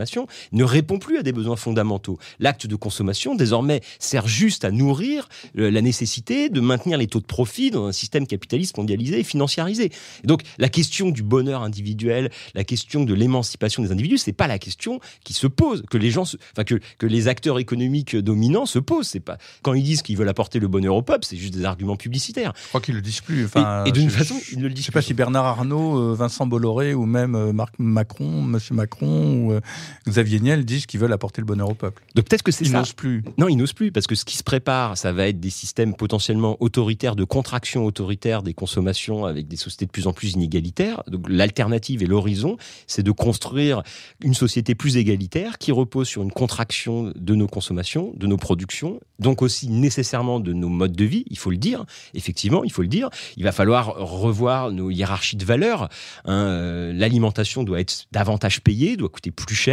ne répond plus à des besoins fondamentaux. L'acte de consommation, désormais, sert juste à nourrir la nécessité de maintenir les taux de profit dans un système capitaliste mondialisé et financiarisé. Et donc, la question du bonheur individuel, la question de l'émancipation des individus, c'est pas la question qui se pose, que les gens, que les acteurs économiques dominants se posent. C'est pas, quand ils disent qu'ils veulent apporter le bonheur au peuple, c'est juste des arguments publicitaires. Je crois qu'ils le disent plus. Enfin, et d'une façon, ils ne le disent plus. Je sais pas si Bernard Arnault, Vincent Bolloré ou même Monsieur Macron ou Xavier Niel disent qu'ils veulent apporter le bonheur au peuple. Donc peut-être que c'est ça. Ils n'osent plus. Non, ils n'osent plus, parce que ce qui se prépare, ça va être des systèmes potentiellement autoritaires, de contraction autoritaire des consommations avec des sociétés de plus en plus inégalitaires. Donc l'alternative et l'horizon, c'est de construire une société plus égalitaire qui repose sur une contraction de nos consommations, de nos productions, donc aussi nécessairement de nos modes de vie, il faut le dire. Effectivement, il faut le dire. Il va falloir revoir nos hiérarchies de valeurs. L'alimentation doit être davantage payée, doit coûter plus cher.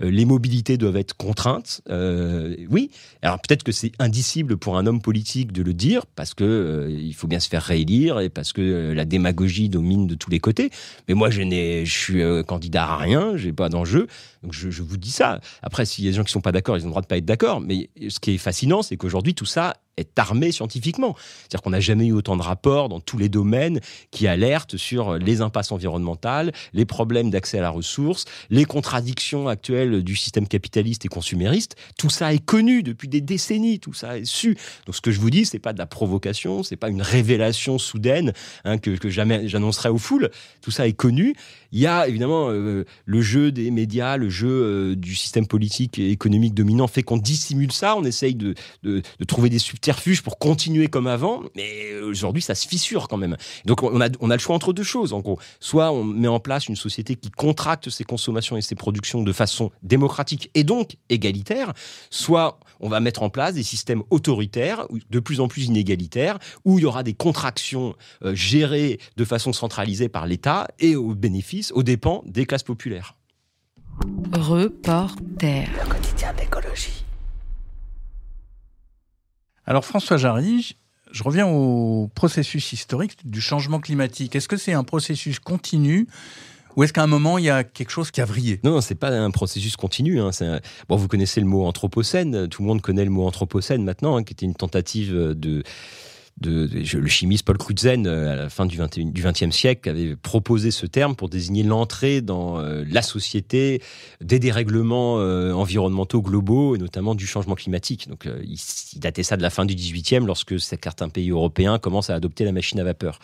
Les mobilités doivent être contraintes. Oui, alors peut-être que c'est indicible pour un homme politique de le dire, parce que il faut bien se faire réélire et parce que la démagogie domine de tous les côtés. Mais moi, je suis candidat à rien, j'ai pas d'enjeu. Donc je vous dis ça. Après, s'il y a des gens qui sont pas d'accord, ils ont le droit de pas être d'accord. Mais ce qui est fascinant, c'est qu'aujourd'hui, tout ça est armé scientifiquement. C'est-à-dire qu'on n'a jamais eu autant de rapports dans tous les domaines qui alertent sur les impasses environnementales, les problèmes d'accès à la ressource, les contradictions actuelles du système capitaliste et consumériste. Tout ça est connu depuis des décennies, tout ça est su. Donc ce que je vous dis, c'est pas de la provocation, c'est pas une révélation soudaine que jamais j'annoncerai aux foules. Tout ça est connu. Il y a évidemment le jeu des médias, le jeu du système politique et économique dominant fait qu'on dissimule ça, on essaye de trouver des subterfuges pour continuer comme avant, mais aujourd'hui ça se fissure quand même. Donc on a le choix entre 2 choses en gros. Soit on met en place une société qui contracte ses consommations et ses productions de façon démocratique et donc égalitaire, soit on va mettre en place des systèmes autoritaires, de plus en plus inégalitaires, où il y aura des contractions gérées de façon centralisée par l'État et au bénéfice, aux dépens des classes populaires. Reporter. Le quotidien d'écologie. Alors François Jarry, je reviens au processus historique du changement climatique. Est-ce que c'est un processus continu ou est-ce qu'à un moment, il y a quelque chose qui a vrillé? Non, c'est pas un processus continu. Bon, vous connaissez le mot anthropocène. Tout le monde connaît le mot anthropocène maintenant, qui était une tentative le chimiste Paul Crutzen, à la fin du XXe siècle, avait proposé ce terme pour désigner l'entrée dans la société des dérèglements environnementaux globaux, et notamment du changement climatique. Donc, il datait ça de la fin du XVIIIe, lorsque certains pays européens commencent à adopter la machine à vapeur.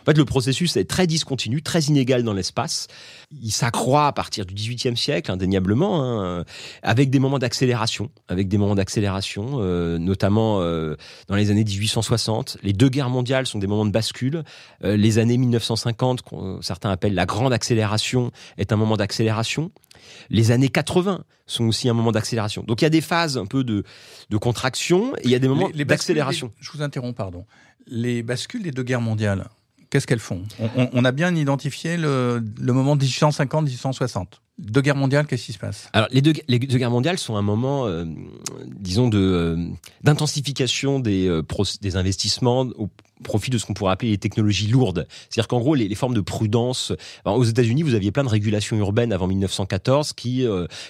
En fait, le processus est très discontinu, très inégal dans l'espace. Il s'accroît à partir du XVIIIe siècle, indéniablement, avec des moments d'accélération, notamment dans les années 1860. Les 2 guerres mondiales sont des moments de bascule. Les années 1950, certains appellent la grande accélération, est un moment d'accélération. Les années 80 sont aussi un moment d'accélération. Donc il y a des phases un peu de contraction et il y a des moments d'accélération. Je vous interromps, pardon. Les bascules des 2 guerres mondiales, qu'est-ce qu'elles font ? On a bien identifié le moment 1850-1860. Deux guerres mondiales, qu'est-ce qui se passe ? Alors, les deux guerres mondiales sont un moment, disons, d'intensification des investissements au profit de ce qu'on pourrait appeler les technologies lourdes. C'est-à-dire qu'en gros, les formes de prudence... Alors, aux États-Unis, vous aviez plein de régulations urbaines avant 1914 qui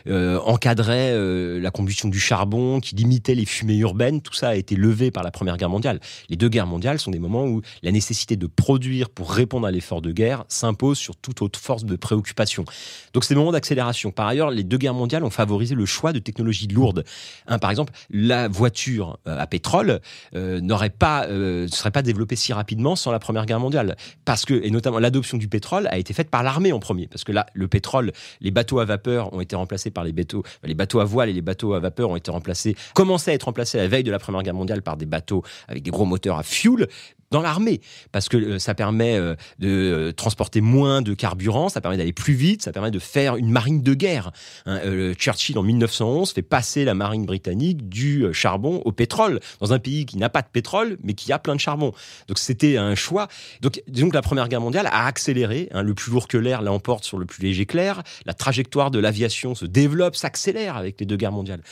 encadraient la combustion du charbon, qui limitaient les fumées urbaines. Tout ça a été levé par la Première Guerre mondiale. Les deux guerres mondiales sont des moments où la nécessité de produire pour répondre à l'effort de guerre s'impose sur toute autre force de préoccupation. Donc, c'est des moments d'accélération. Par ailleurs, les deux guerres mondiales ont favorisé le choix de technologies lourdes. Par exemple, la voiture à pétrole ne serait pas développée si rapidement sans la Première Guerre mondiale. Parce que, et notamment l'adoption du pétrole a été faite par l'armée en premier. Parce que là, le pétrole, les bateaux à vapeur ont été remplacés par les bateaux à voile et les bateaux à vapeur ont été commençaient à être remplacés à la veille de la Première Guerre mondiale par des bateaux avec des gros moteurs à fuel. Dans l'armée, parce que ça permet de transporter moins de carburant, ça permet d'aller plus vite, ça permet de faire une marine de guerre. Churchill, en 1911, fait passer la marine britannique du charbon au pétrole, dans un pays qui n'a pas de pétrole, mais qui a plein de charbon. Donc c'était un choix. Donc disons que la Première Guerre mondiale a accéléré, le plus lourd que l'air l'emporte sur le plus léger que l'air, la trajectoire de l'aviation se développe, s'accélère avec les deux guerres mondiales.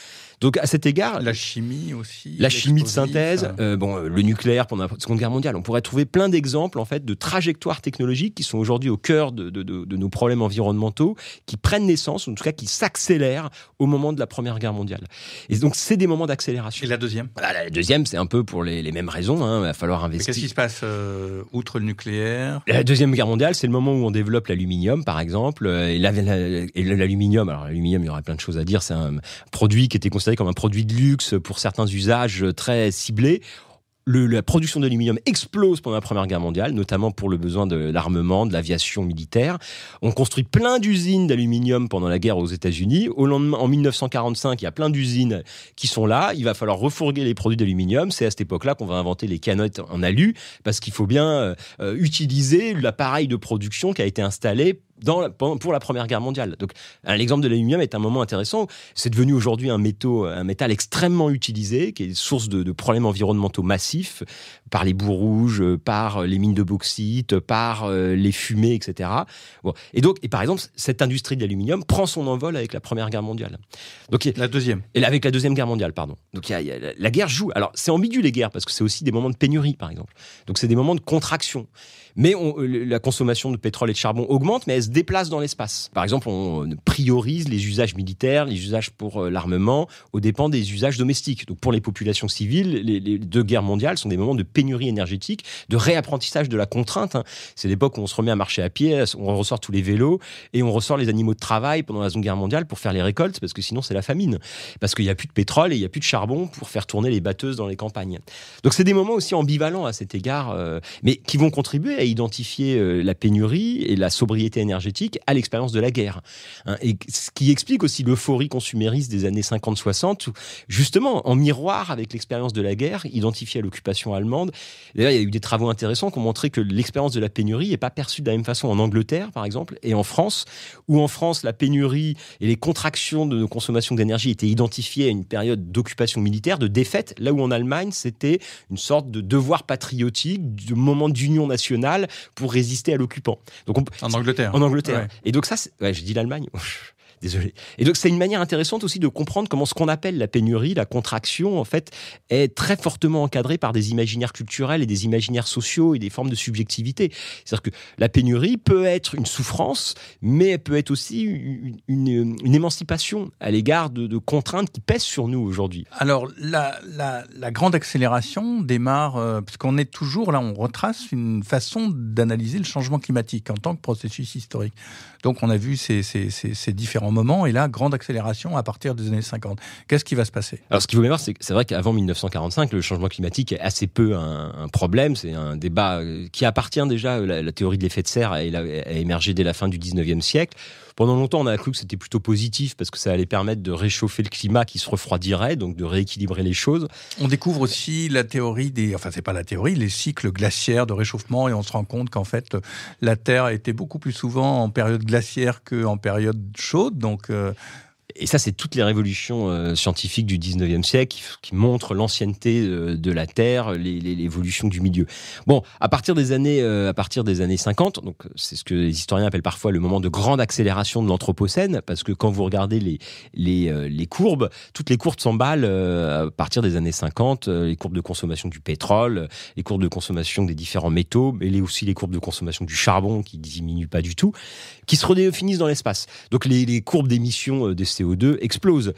Donc à cet égard... La chimie aussi. La chimie de synthèse, le nucléaire pendant la Seconde Guerre mondiale. On pourrait trouver plein d'exemples en fait, de trajectoires technologiques qui sont aujourd'hui au cœur de nos problèmes environnementaux, qui prennent naissance, en tout cas qui s'accélèrent au moment de la Première Guerre mondiale. Et donc c'est des moments d'accélération. Et la deuxième ? La deuxième, c'est un peu pour les mêmes raisons. Il va falloir investir. Mais qu'est-ce qui se passe outre le nucléaire ? La Deuxième Guerre mondiale, c'est le moment où on développe l'aluminium, par exemple. Et l'aluminium, alors l'aluminium, il y aurait plein de choses à dire. C'est un produit qui était considéré comme un produit de luxe pour certains usages très ciblés. La production d'aluminium explose pendant la Première Guerre mondiale, notamment pour le besoin de l'armement, de l'aviation militaire. On construit plein d'usines d'aluminium pendant la guerre aux États-Unis. Au lendemain, en 1945, il y a plein d'usines qui sont là. Il va falloir refourguer les produits d'aluminium. C'est à cette époque-là qu'on va inventer les canettes en alu, parce qu'il faut bien utiliser l'appareil de production qui a été installé pour la Première Guerre mondiale. Donc, l'exemple de l'aluminium est un moment intéressant. C'est devenu aujourd'hui un métal extrêmement utilisé, qui est source de problèmes environnementaux massifs, par les boues rouges, par les mines de bauxite, par les fumées, etc. Bon. Et par exemple, cette industrie de l'aluminium prend son envol avec la Première Guerre mondiale. Donc, la deuxième. Et avec la Deuxième Guerre mondiale, pardon. Donc, la guerre joue. Alors, c'est ambigu, les guerres, parce que c'est aussi des moments de pénurie, par exemple. Donc, c'est des moments de contraction. Mais la consommation de pétrole et de charbon augmente, mais elle se déplace dans l'espace. Par exemple, on priorise les usages militaires, les usages pour l'armement, aux dépens des usages domestiques. Donc pour les populations civiles, les deux guerres mondiales sont des moments de pénurie énergétique, de réapprentissage de la contrainte. C'est l'époque où on se remet à marcher à pied, on ressort tous les vélos, et on ressort les animaux de travail pendant la Seconde Guerre mondiale pour faire les récoltes, parce que sinon c'est la famine. Parce qu'il n'y a plus de pétrole et il n'y a plus de charbon pour faire tourner les batteuses dans les campagnes. Donc c'est des moments aussi ambivalents à cet égard, mais qui vont contribuer à identifier la pénurie et la sobriété énergétique à l'expérience de la guerre. Et ce qui explique aussi l'euphorie consumériste des années 50-60, où, justement, en miroir avec l'expérience de la guerre, identifiée à l'occupation allemande. D'ailleurs, il y a eu des travaux intéressants qui ont montré que l'expérience de la pénurie n'est pas perçue de la même façon en Angleterre, par exemple, et en France, où en France, la pénurie et les contractions de nos consommations d'énergie étaient identifiées à une période d'occupation militaire, de défaite, là où en Allemagne, c'était une sorte de devoir patriotique, de moment d'union nationale pour résister à l'occupant. Donc en Angleterre. En Angleterre. Ouais. Et donc ça, je dis l'Allemagne. Désolé. Et donc c'est une manière intéressante aussi de comprendre comment ce qu'on appelle la pénurie, la contraction, en fait, est très fortement encadrée par des imaginaires culturels et des imaginaires sociaux et des formes de subjectivité. C'est-à-dire que la pénurie peut être une souffrance, mais elle peut être aussi une émancipation à l'égard de contraintes qui pèsent sur nous aujourd'hui. Alors la grande accélération démarre, puisqu'on est toujours là, on retrace une façon d'analyser le changement climatique en tant que processus historique. Donc on a vu ces différents moments, et là, grande accélération à partir des années 50. Qu'est-ce qui va se passer ? Alors, ce qu'il faut bien voir, c'est vrai qu'avant 1945, le changement climatique est assez peu un problème. C'est un débat qui appartient déjà, la théorie de l'effet de serre a émergé dès la fin du 19e siècle. Pendant longtemps, on a cru que c'était plutôt positif parce que ça allait permettre de réchauffer le climat qui se refroidirait, donc de rééquilibrer les choses. On découvre aussi la théorie c'est pas la théorie, les cycles glaciaires de réchauffement, et on se rend compte qu'en fait, la Terre était beaucoup plus souvent en période glaciaire qu'en période chaude, donc... Et ça, c'est toutes les révolutions scientifiques du 19e siècle qui montrent l'ancienneté de la Terre, l'évolution du milieu. Bon, à partir des années 50, donc c'est ce que les historiens appellent parfois le moment de grande accélération de l'Anthropocène, parce que quand vous regardez les courbes, toutes les courbes s'emballent à partir des années 50, les courbes de consommation du pétrole, les courbes de consommation des différents métaux, mais aussi les courbes de consommation du charbon qui diminuent pas du tout, qui se redéfinissent dans l'espace. Donc les courbes d'émission des CO2 explosent.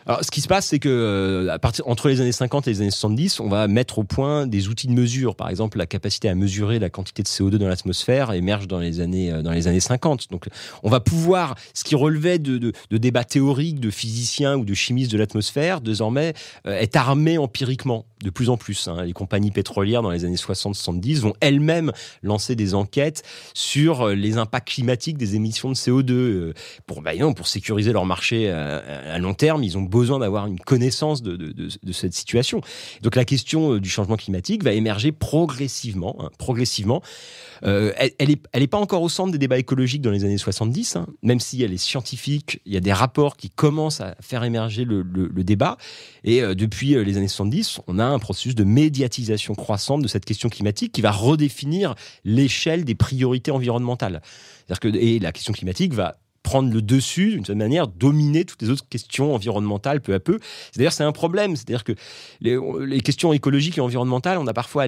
Alors, ce qui se passe, c'est que entre les années 50 et les années 70, on va mettre au point des outils de mesure. Par exemple, la capacité à mesurer la quantité de CO2 dans l'atmosphère émerge dans les années 50. Donc, on va pouvoir, ce qui relevait de débats théoriques de physiciens ou de chimistes de l'atmosphère, désormais est armé empiriquement de plus en plus. Les compagnies pétrolières dans les années 60-70 vont elles-mêmes lancer des enquêtes sur les impacts climatiques des émissions de CO2 pour sécuriser leur marché à long terme. Ils ont besoin d'avoir une connaissance de cette situation. Donc la question du changement climatique va émerger progressivement. Elle est pas encore au centre des débats écologiques dans les années 70, même si elle est scientifique. Il y a des rapports qui commencent à faire émerger le débat. Et depuis les années 70, on a un processus de médiatisation croissante de cette question climatique qui va redéfinir l'échelle des priorités environnementales. Et la question climatique va prendre le dessus, d'une certaine manière, dominer toutes les autres questions environnementales peu à peu. D'ailleurs, c'est un problème. C'est-à-dire que les questions écologiques et environnementales, on a parfois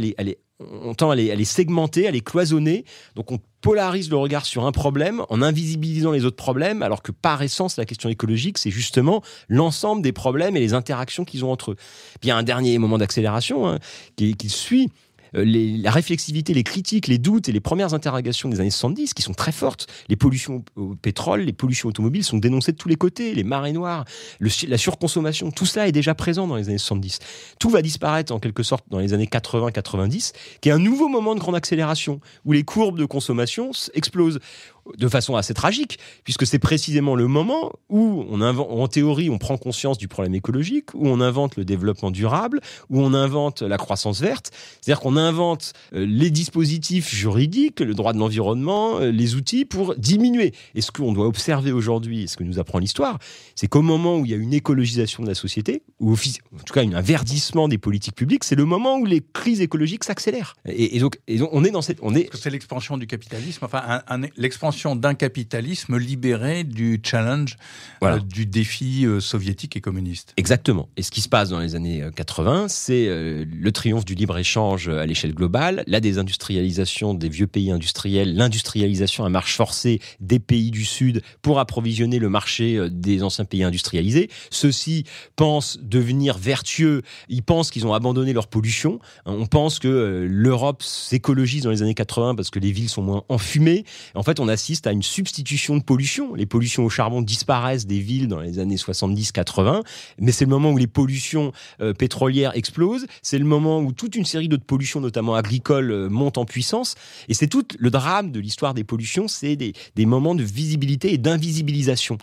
on tend à les segmenter, à les cloisonner. Donc, on polarise le regard sur un problème en invisibilisant les autres problèmes, alors que par essence, la question écologique, c'est justement l'ensemble des problèmes et les interactions qu'ils ont entre eux. Puis, il y a un dernier moment d'accélération qui suit. La réflexivité, les critiques, les doutes et les premières interrogations des années 70 qui sont très fortes. Les pollutions au pétrole, les pollutions automobiles sont dénoncées de tous les côtés, les marées noires, la surconsommation, tout ça est déjà présent dans les années 70. Tout va disparaître en quelque sorte dans les années 80-90, qui est un nouveau moment de grande accélération, où les courbes de consommation explosent. De façon assez tragique, puisque c'est précisément le moment où en théorie, on prend conscience du problème écologique, où on invente le développement durable, où on invente la croissance verte. C'est-à-dire qu'on invente les dispositifs juridiques, le droit de l'environnement, les outils pour diminuer. Et ce qu'on doit observer aujourd'hui, et ce que nous apprend l'histoire, c'est qu'au moment où il y a une écologisation de la société, ou en tout cas un verdissement des politiques publiques, c'est le moment où les crises écologiques s'accélèrent. Et donc on est dans cette... C'est l'expansion du capitalisme, enfin l'expansion d'un capitalisme libéré du challenge, du défi soviétique et communiste. Exactement. Et ce qui se passe dans les années 80, c'est le triomphe du libre-échange à l'échelle globale, la désindustrialisation des vieux pays industriels, l'industrialisation à marche forcée des pays du Sud pour approvisionner le marché des anciens pays industrialisés. Ceux-ci pensent devenir vertueux, ils pensent qu'ils ont abandonné leur pollution. On pense que l'Europe s'écologise dans les années 80 parce que les villes sont moins enfumées. En fait, on assiste à une substitution de pollution. Les pollutions au charbon disparaissent des villes dans les années 70-80, mais c'est le moment où les pollutions pétrolières explosent, c'est le moment où toute une série d'autres pollutions, notamment agricoles, montent en puissance, et c'est tout le drame de l'histoire des pollutions, c'est des moments de visibilité et d'invisibilisation.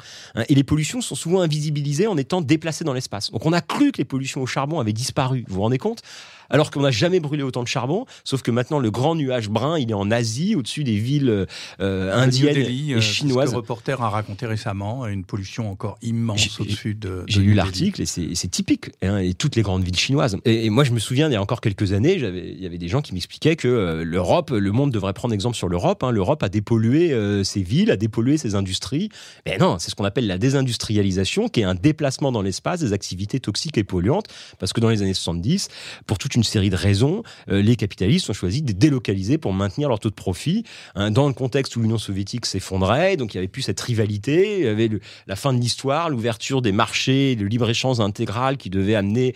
Et les pollutions sont souvent invisibilisées en étant déplacées dans l'espace. Donc on a cru que les pollutions au charbon avaient disparu, vous vous rendez compte ? Alors qu'on n'a jamais brûlé autant de charbon, sauf que maintenant le grand nuage brun, il est en Asie, au-dessus des villes indiennes et chinoises. Ce que le reporter a raconté récemment, une pollution encore immense au-dessus de J'ai lu l'article et c'est typique, et toutes les grandes villes chinoises. Et moi je me souviens, il y a encore quelques années, il y avait des gens qui m'expliquaient que le monde devrait prendre exemple sur l'Europe. L'Europe a dépollué ses villes, a dépollué ses industries. Mais non, c'est ce qu'on appelle la désindustrialisation, qui est un déplacement dans l'espace des activités toxiques et polluantes, parce que dans les années 70, pour toute une série de raisons, les capitalistes ont choisi de délocaliser pour maintenir leur taux de profit, dans le contexte où l'Union soviétique s'effondrait, donc il n'y avait plus cette rivalité, il y avait la fin de l'histoire, l'ouverture des marchés, le libre-échange intégral qui devait amener...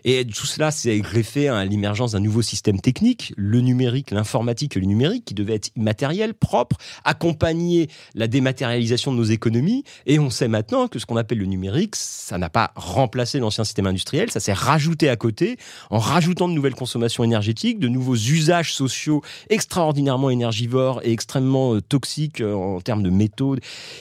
Et tout cela s'est greffé à l'émergence d'un nouveau système technique, le numérique, l'informatique et le numérique, qui devait être immatériel, propre, accompagner la dématérialisation de nos économies. Et on sait maintenant que ce qu'on appelle le numérique, ça n'a pas remplacé l'ancien système industriel, ça s'est rajouté à côté, en rajoutant de nouvelles consommations énergétiques, de nouveaux usages sociaux extraordinairement énergivores et extrêmement toxiques en termes de métaux.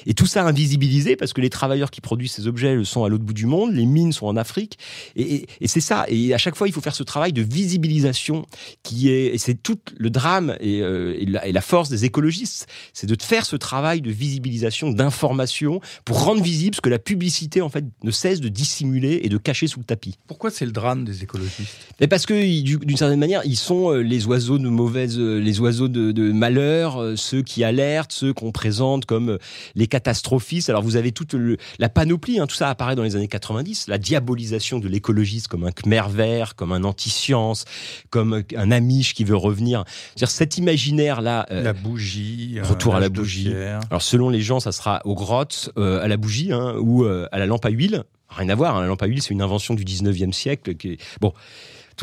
Et tout ça invisibilisé parce que les travailleurs qui produisent ces objets le sont à l'autre bout du monde, les mines sont en Afrique. Et c'est ça. Et à chaque fois, il faut faire ce travail de visibilisation et c'est tout le drame et la force des écologistes, c'est de faire ce travail de visibilisation, d'information pour rendre visible ce que la publicité en fait ne cesse de dissimuler et de cacher sous le tapis. Pourquoi c'est le drame des écologistes ? Mais parce que d'une certaine manière, ils sont les oiseaux les oiseaux de malheur, ceux qui alertent, ceux qu'on présente comme les catastrophistes. Alors vous avez toute la panoplie, tout ça apparaît dans les années 90, la diabolisation de l'écologiste comme un Khmer vert, comme un anti-science, comme un Amish qui veut revenir. C'est-à-dire cet imaginaire-là... la bougie. Retour à la bougie. Alors selon les gens, ça sera aux grottes, à la bougie ou à la lampe à huile. Rien à voir, la lampe à huile, c'est une invention du 19e siècle. Bon...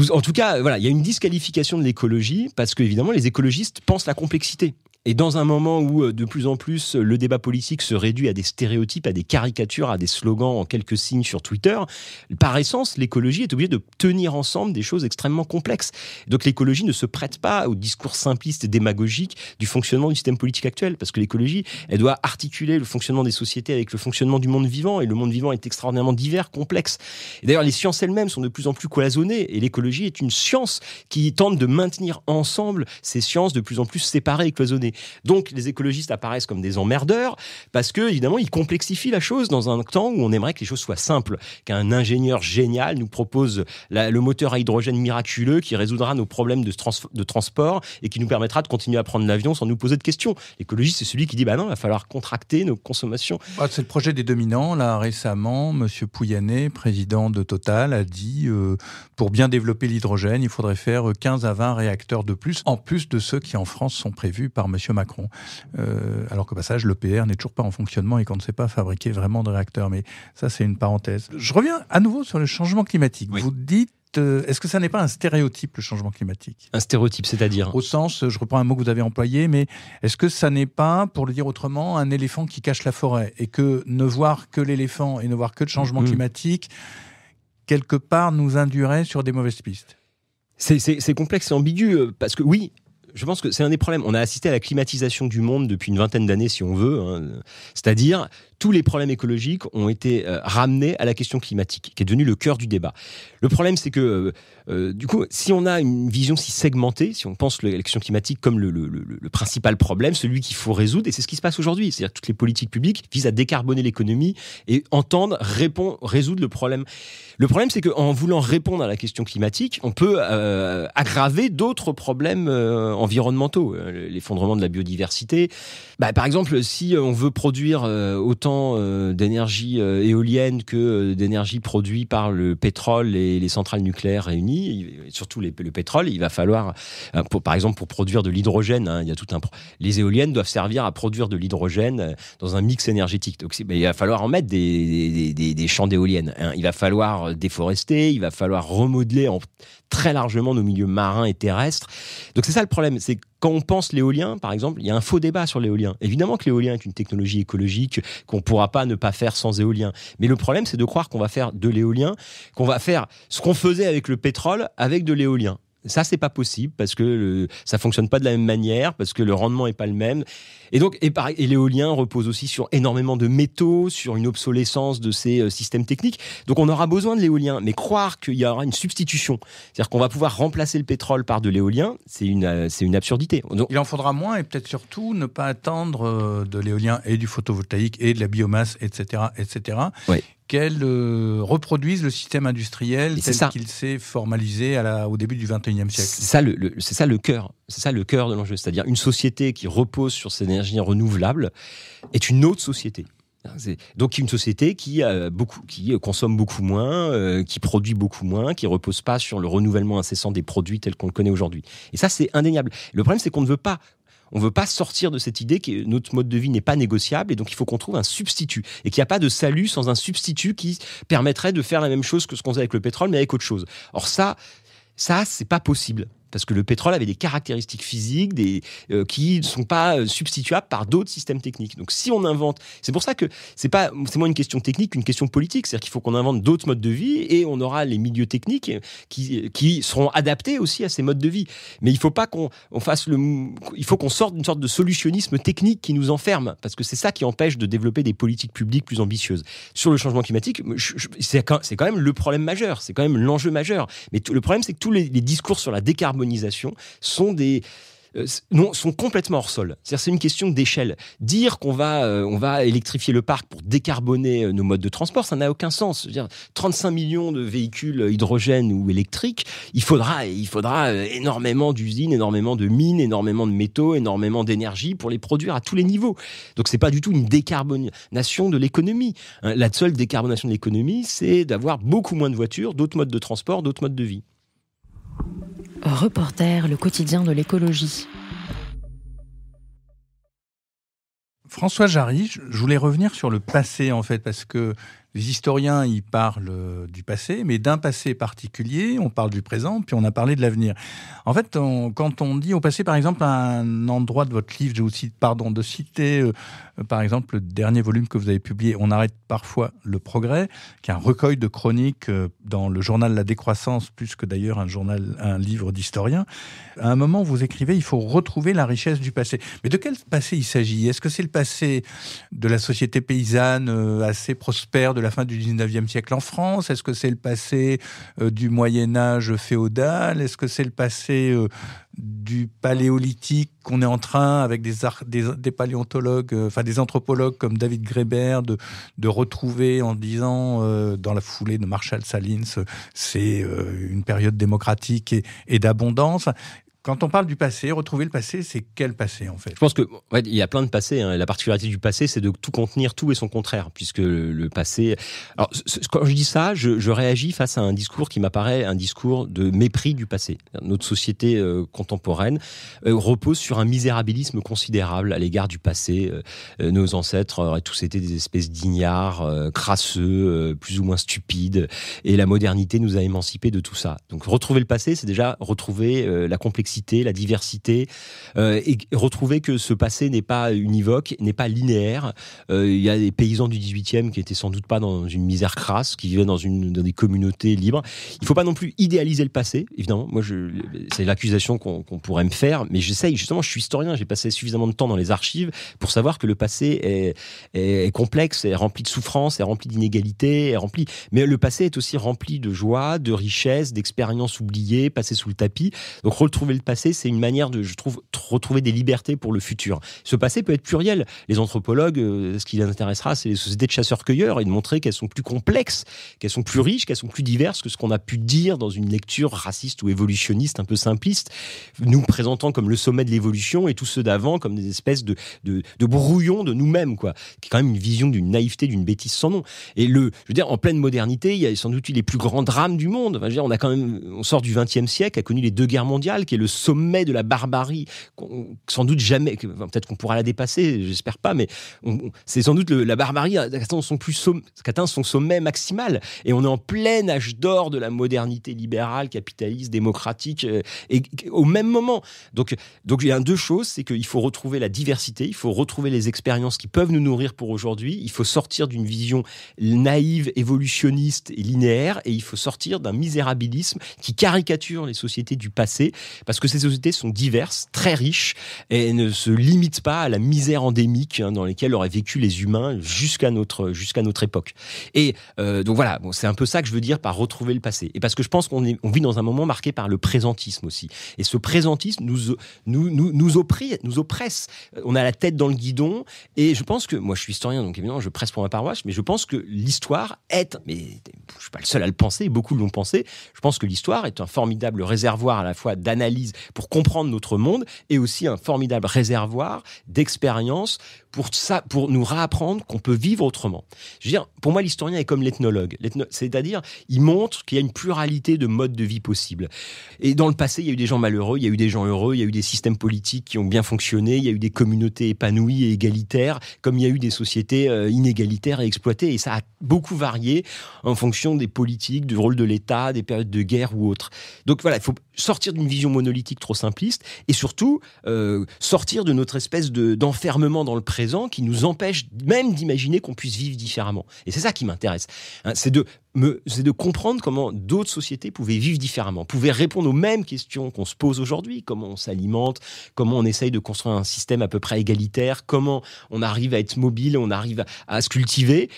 En tout cas, voilà, il y a une disqualification de l'écologie parce qu'évidemment, les écologistes pensent la complexité. Et dans un moment où, de plus en plus, le débat politique se réduit à des stéréotypes, à des caricatures, à des slogans en quelques signes sur Twitter, par essence, l'écologie est obligée de tenir ensemble des choses extrêmement complexes. Donc l'écologie ne se prête pas au discours simpliste et démagogique du fonctionnement du système politique actuel, parce que l'écologie, elle doit articuler le fonctionnement des sociétés avec le fonctionnement du monde vivant, et le monde vivant est extraordinairement divers, complexe. Et d'ailleurs, les sciences elles-mêmes sont de plus en plus cloisonnées, et l'écologie est une science qui tente de maintenir ensemble ces sciences de plus en plus séparées et cloisonnées. Donc les écologistes apparaissent comme des emmerdeurs parce que évidemment ils complexifient la chose dans un temps où on aimerait que les choses soient simples, qu'un ingénieur génial nous propose le moteur à hydrogène miraculeux qui résoudra nos problèmes de transport et qui nous permettra de continuer à prendre l'avion sans nous poser de questions. L'écologiste, c'est celui qui dit non, il va falloir contracter nos consommations. C'est le projet des dominants. Là récemment, Monsieur Pouyanné, président de Total, a dit pour bien développer l'hydrogène, il faudrait faire 15 à 20 réacteurs de plus, en plus de ceux qui en France sont prévus par Monsieur Macron. Alors qu'au passage, l'EPR n'est toujours pas en fonctionnement et qu'on ne sait pas fabriquer vraiment de réacteurs. Mais ça, c'est une parenthèse. Je reviens à nouveau sur le changement climatique. Oui. Vous dites, est-ce que ça n'est pas un stéréotype, le changement climatique ? Un stéréotype, c'est-à-dire ? Au sens, je reprends un mot que vous avez employé, mais est-ce que ça n'est pas, pour le dire autrement, un éléphant qui cache la forêt ? Et que ne voir que l'éléphant et ne voir que le changement climatique, quelque part, nous induirait sur des mauvaises pistes ? C'est complexe et ambigu, parce que oui, je pense que c'est un des problèmes. On a assisté à la climatisation du monde depuis une vingtaine d'années, si on veut. C'est-à-dire, tous les problèmes écologiques ont été ramenés à la question climatique, qui est devenue le cœur du débat. Le problème, c'est que, du coup, si on a une vision si segmentée, si on pense la question climatique comme le principal problème, celui qu'il faut résoudre, et c'est ce qui se passe aujourd'hui, c'est-à-dire que toutes les politiques publiques visent à décarboner l'économie et entendent résoudre le problème. Le problème, c'est qu'en voulant répondre à la question climatique, on peut aggraver d'autres problèmes environnementaux, l'effondrement de la biodiversité. Par exemple, si on veut produire autant d'énergie éolienne que d'énergie produite par le pétrole et les centrales nucléaires réunies, surtout le pétrole, il va falloir, par exemple, pour produire de l'hydrogène, il y a les éoliennes doivent servir à produire de l'hydrogène dans un mix énergétique. Donc, il va falloir en mettre des champs d'éoliennes. Il va falloir déforester, il va falloir remodeler très largement nos milieux marins et terrestres. Donc c'est ça le problème, c'est quand on pense l'éolien, par exemple, il y a un faux débat sur l'éolien. Évidemment que l'éolien est une technologie écologique qu'on ne pourra pas ne pas faire sans éolien. Mais le problème, c'est de croire qu'on va faire de l'éolien, qu'on va faire ce qu'on faisait avec le pétrole avec de l'éolien. Ça, c'est pas possible parce que ça fonctionne pas de la même manière, parce que le rendement est pas le même. Et donc, et l'éolien repose aussi sur énormément de métaux, sur une obsolescence de ces systèmes techniques. Donc, on aura besoin de l'éolien. Mais croire qu'il y aura une substitution, c'est-à-dire qu'on va pouvoir remplacer le pétrole par de l'éolien, c'est une absurdité. Donc, il en faudra moins et peut-être surtout ne pas attendre de l'éolien et du photovoltaïque et de la biomasse, etc., etc. Oui. Qu'elle reproduise le système industriel tel qu'il s'est formalisé au début du XXIe siècle. C'est ça le cœur. C'est ça le cœur de l'enjeu. C'est-à-dire une société qui repose sur ces énergies renouvelables est une autre société. Donc une société qui consomme beaucoup moins, qui produit beaucoup moins, qui repose pas sur le renouvellement incessant des produits tels qu'on le connaît aujourd'hui. Et ça, c'est indéniable. Le problème, c'est qu'on ne veut pas. On ne veut pas sortir de cette idée que notre mode de vie n'est pas négociable et donc il faut qu'on trouve un substitut. Et qu'il n'y a pas de salut sans un substitut qui permettrait de faire la même chose que ce qu'on faisait avec le pétrole, mais avec autre chose. Or ça, c'est pas possible. parce que le pétrole avait des caractéristiques physiques qui ne sont pas substituables par d'autres systèmes techniques. Donc si on invente, c'est pour ça que c'est moins une question technique qu'une question politique, c'est-à-dire qu'il faut qu'on invente d'autres modes de vie et on aura les milieux techniques qui seront adaptés aussi à ces modes de vie. Mais il faut pas il faut qu'on sorte d'une sorte de solutionnisme technique qui nous enferme, parce que c'est ça qui empêche de développer des politiques publiques plus ambitieuses. Sur le changement climatique, c'est quand même le problème majeur, c'est quand même l'enjeu majeur. Mais le problème, c'est que tous les discours sur la décarbonisation sont complètement hors sol. C'est-à-dire, c'est une question d'échelle. Dire qu'on va électrifier le parc pour décarboner nos modes de transport, ça n'a aucun sens. Je veux dire, 35 millions de véhicules hydrogène ou électriques, il faudra énormément d'usines, énormément de mines, énormément de métaux, énormément d'énergie pour les produire à tous les niveaux. Donc, c'est pas du tout une décarbonation de l'économie. La seule décarbonation de l'économie, c'est d'avoir beaucoup moins de voitures, d'autres modes de transport, d'autres modes de vie. Reporter, le quotidien de l'écologie. François Jarry, je voulais revenir sur le passé, en fait, parce que les historiens, ils parlent du passé, mais d'un passé particulier, on parle du présent, puis on a parlé de l'avenir. En fait, quand on dit au passé, par exemple, à un endroit de votre livre, je vous cite, de citer, par exemple, le dernier volume que vous avez publié, On arrête parfois le progrès, qui est un recueil de chroniques dans le journal La Décroissance, plus que d'ailleurs un livre d'historien. À un moment, vous écrivez, il faut retrouver la richesse du passé. Mais de quel passé il s'agit ? Est-ce que c'est le passé de la société paysanne assez prospère de la fin du 19e siècle en France ? Est-ce que c'est le passé du Moyen-Âge féodal ? Est-ce que c'est le passé du paléolithique qu'on est en train, avec des paléontologues, des anthropologues comme David Graeber, de retrouver en disant, dans la foulée de Marshall Salins, c'est une période démocratique et d'abondance. Quand on parle du passé, retrouver le passé, c'est quel passé en fait ? Je pense que il y a plein de passés. La particularité du passé, c'est de tout contenir, tout et son contraire, puisque le passé. Alors, quand je dis ça, je réagis face à un discours qui m'apparaît un discours de mépris du passé. Notre société contemporaine repose sur un misérabilisme considérable à l'égard du passé. Nos ancêtres auraient tous été des espèces d'ignards, crasseux, plus ou moins stupides, et la modernité nous a émancipés de tout ça. Donc, retrouver le passé, c'est déjà retrouver la complexité, la diversité, et retrouver que ce passé n'est pas univoque, n'est pas linéaire. Il y a des paysans du 18e qui étaient sans doute pas dans une misère crasse, qui vivaient dans des communautés libres. Il faut pas non plus idéaliser le passé, évidemment. Moi, c'est l'accusation qu'on pourrait me faire, mais j'essaye, justement, je suis historien, j'ai passé suffisamment de temps dans les archives pour savoir que le passé est complexe, est rempli de souffrances, est rempli d'inégalités, est rempli... Mais le passé est aussi rempli de joie, de richesse, d'expériences oubliées, passées sous le tapis. Donc, retrouver le passé, c'est une manière de, je trouve, retrouver des libertés pour le futur. Ce passé peut être pluriel. Les anthropologues, ce qui les intéressera, c'est les sociétés de chasseurs-cueilleurs, et de montrer qu'elles sont plus complexes, qu'elles sont plus riches, qu'elles sont plus diverses que ce qu'on a pu dire dans une lecture raciste ou évolutionniste un peu simpliste, nous présentant comme le sommet de l'évolution et tous ceux d'avant comme des espèces de brouillons de nous-mêmes, quoi. Qui est quand même une vision d'une naïveté, d'une bêtise sans nom. Et je veux dire, en pleine modernité, il y a sans doute eu les plus grands drames du monde. Enfin, je veux dire, on sort du XXe siècle, a connu les 2 guerres mondiales, qui est le sommet de la barbarie, sans doute jamais, peut-être qu'on pourra la dépasser, j'espère pas, mais c'est sans doute la barbarie qui atteint son sommet maximal. Et on est en plein âge d'or de la modernité libérale, capitaliste, démocratique, et au même moment. Donc il y a 2 choses, c'est qu'il faut retrouver la diversité, il faut retrouver les expériences qui peuvent nous nourrir pour aujourd'hui, il faut sortir d'une vision naïve, évolutionniste et linéaire, et il faut sortir d'un misérabilisme qui caricature les sociétés du passé, parce que ces sociétés sont diverses, très riches, et ne se limitent pas à la misère endémique dans laquelle auraient vécu les humains jusqu'à notre époque. Et donc voilà, c'est un peu ça que je veux dire par retrouver le passé. Et parce que je pense qu'on vit dans un moment marqué par le présentisme aussi. Et ce présentisme nous oppresse. On a la tête dans le guidon, et je pense que, moi je suis historien, donc évidemment je presse pour ma paroisse, mais je pense que l'histoire mais je suis pas le seul à le penser, beaucoup l'ont pensé, je pense que l'histoire est un formidable réservoir à la fois d'analyse pour comprendre notre monde, et aussi un formidable réservoir d'expérience pour nous réapprendre qu'on peut vivre autrement. Je veux dire, pour moi, l'historien est comme l'ethnologue. C'est-à-dire, il montre qu'il y a une pluralité de modes de vie possibles. Et dans le passé, il y a eu des gens malheureux, il y a eu des gens heureux, il y a eu des systèmes politiques qui ont bien fonctionné, il y a eu des communautés épanouies et égalitaires, comme il y a eu des sociétés inégalitaires et exploitées. Et ça a beaucoup varié en fonction des politiques, du rôle de l'État, des périodes de guerre ou autres. Donc voilà, il faut sortir d'une vision monolithique trop simpliste et surtout sortir de notre espèce d'enfermement dans le présent qui nous empêche même d'imaginer qu'on puisse vivre différemment. Et c'est ça qui m'intéresse. C'est de comprendre comment d'autres sociétés pouvaient vivre différemment, pouvaient répondre aux mêmes questions qu'on se pose aujourd'hui. Comment on s'alimente, comment on essaye de construire un système à peu près égalitaire, comment on arrive à être mobile, on arrive à se cultiver.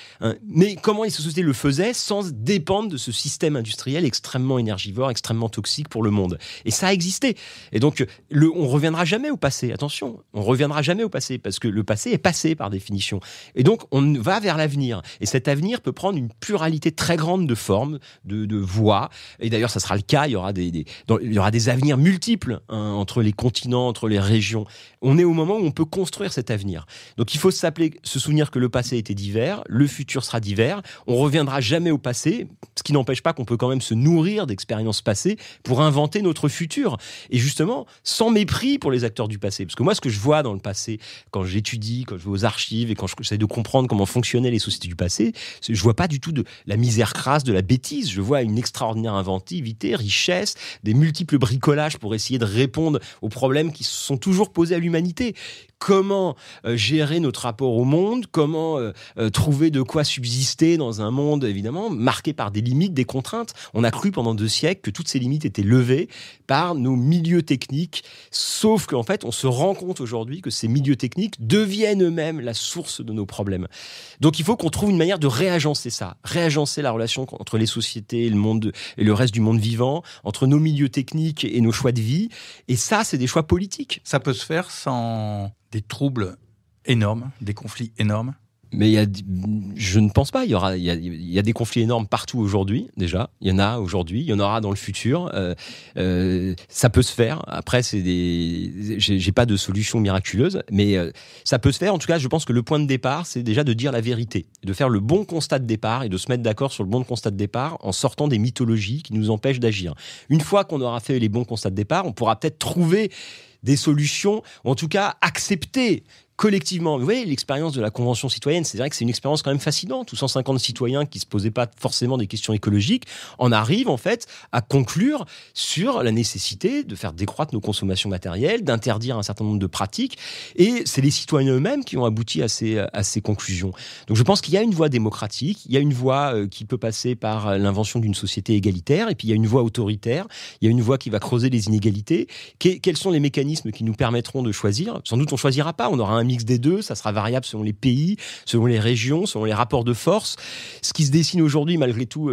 Mais comment les sociétés le faisaient sans dépendre de ce système industriel extrêmement énergivore, extrêmement toxique pour le monde. Et ça a existé. Et donc, on reviendra jamais au passé. Attention, on reviendra jamais au passé parce que le passé est passé par définition. Et donc, on va vers l'avenir. Et cet avenir peut prendre une pluralité très grande de formes, de voies. Et d'ailleurs, ça sera le cas. Il y aura des avenirs multiples entre les continents, entre les régions. On est au moment où on peut construire cet avenir. Donc, il faut se souvenir que le passé était divers, le futur sera divers. On reviendra jamais au passé, ce qui n'empêche pas qu'on peut quand même se nourrir d'expériences passées pour inventer notre futur. Et justement, sans mépris pour les acteurs du passé. Parce que moi, ce que je vois dans le passé, quand j'étudie, quand je vais aux archives et quand j'essaie de comprendre comment fonctionnaient les sociétés du passé, je vois pas du tout de la misère crasse, de la bêtise. Je vois une extraordinaire inventivité, richesse, des multiples bricolages pour essayer de répondre aux problèmes qui se sont toujours posés à l'humanité. Comment gérer notre rapport au monde, comment trouver de quoi subsister dans un monde, évidemment, marqué par des limites, des contraintes. On a cru pendant 2 siècles que toutes ces limites étaient levées par nos milieux techniques, sauf qu'en fait, on se rend compte aujourd'hui que ces milieux techniques deviennent eux-mêmes la source de nos problèmes. Donc il faut qu'on trouve une manière de réagencer ça, réagencer la relation entre les sociétés et le monde et le reste du monde vivant, entre nos milieux techniques et nos choix de vie. Et ça, c'est des choix politiques. Ça peut se faire sans des troubles énormes, des conflits énormes? Mais je ne pense pas. Il y a des conflits énormes partout aujourd'hui, déjà. Il y en a aujourd'hui, il y en aura dans le futur. Ça peut se faire. Après, j'ai pas de solution miraculeuse, mais ça peut se faire. En tout cas, je pense que le point de départ, c'est déjà de dire la vérité, de faire le bon constat de départ et de se mettre d'accord sur le bon constat de départ en sortant des mythologies qui nous empêchent d'agir. Une fois qu'on aura fait les bons constats de départ, on pourra peut-être trouver des solutions, ou en tout cas accepter collectivement. Vous voyez, l'expérience de la Convention citoyenne, c'est vrai que c'est une expérience quand même fascinante, où 150 citoyens qui ne se posaient pas forcément des questions écologiques en arrivent en fait à conclure sur la nécessité de faire décroître nos consommations matérielles, d'interdire un certain nombre de pratiques, et c'est les citoyens eux-mêmes qui ont abouti à ces conclusions. Donc je pense qu'il y a une voie démocratique, il y a une voie qui peut passer par l'invention d'une société égalitaire, et puis il y a une voie autoritaire, il y a une voie qui va creuser les inégalités. Quels sont les mécanismes qui nous permettront de choisir? Sans doute on ne choisira pas, on aura un mix des deux, ça sera variable selon les pays, selon les régions, selon les rapports de force. Ce qui se dessine aujourd'hui, malgré tout,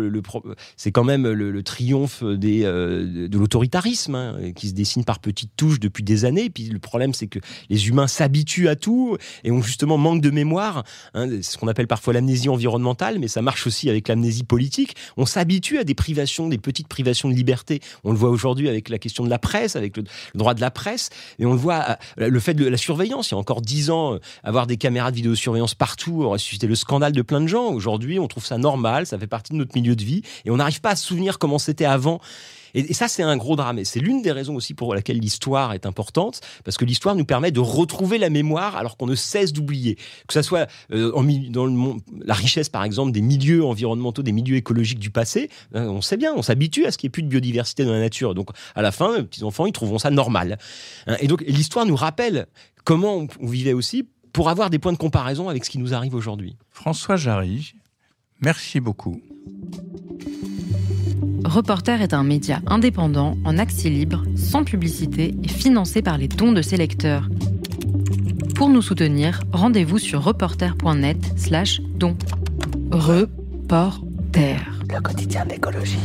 c'est quand même le triomphe de l'autoritarisme, qui se dessine par petites touches depuis des années. Et puis le problème, c'est que les humains s'habituent à tout et ont justement manque de mémoire. C'est ce qu'on appelle parfois l'amnésie environnementale, mais ça marche aussi avec l'amnésie politique. On s'habitue à des privations, des petites privations de liberté. On le voit aujourd'hui avec la question de la presse, avec le droit de la presse, et on le voit le fait de la surveillance. Il y a encore 10 ans, avoir des caméras de vidéosurveillance partout aurait suscité le scandale de plein de gens. Aujourd'hui, on trouve ça normal, ça fait partie de notre milieu de vie, et on n'arrive pas à se souvenir comment c'était avant. Et ça, c'est un gros drame. Et c'est l'une des raisons aussi pour laquelle l'histoire est importante, parce que l'histoire nous permet de retrouver la mémoire alors qu'on ne cesse d'oublier. Que ça soit dans le monde, la richesse, par exemple, des milieux environnementaux, des milieux écologiques du passé, on sait bien, on s'habitue à ce qu'il n'y ait plus de biodiversité dans la nature. Donc, à la fin, les petits-enfants, ils trouveront ça normal. Et donc, l'histoire nous rappelle comment on vivait aussi pour avoir des points de comparaison avec ce qui nous arrive aujourd'hui. François Jarry, merci beaucoup. Reporter est un média indépendant, en accès libre, sans publicité et financé par les dons de ses lecteurs. Pour nous soutenir, rendez-vous sur reporter.net/dons. Reporter. Le quotidien d'écologie.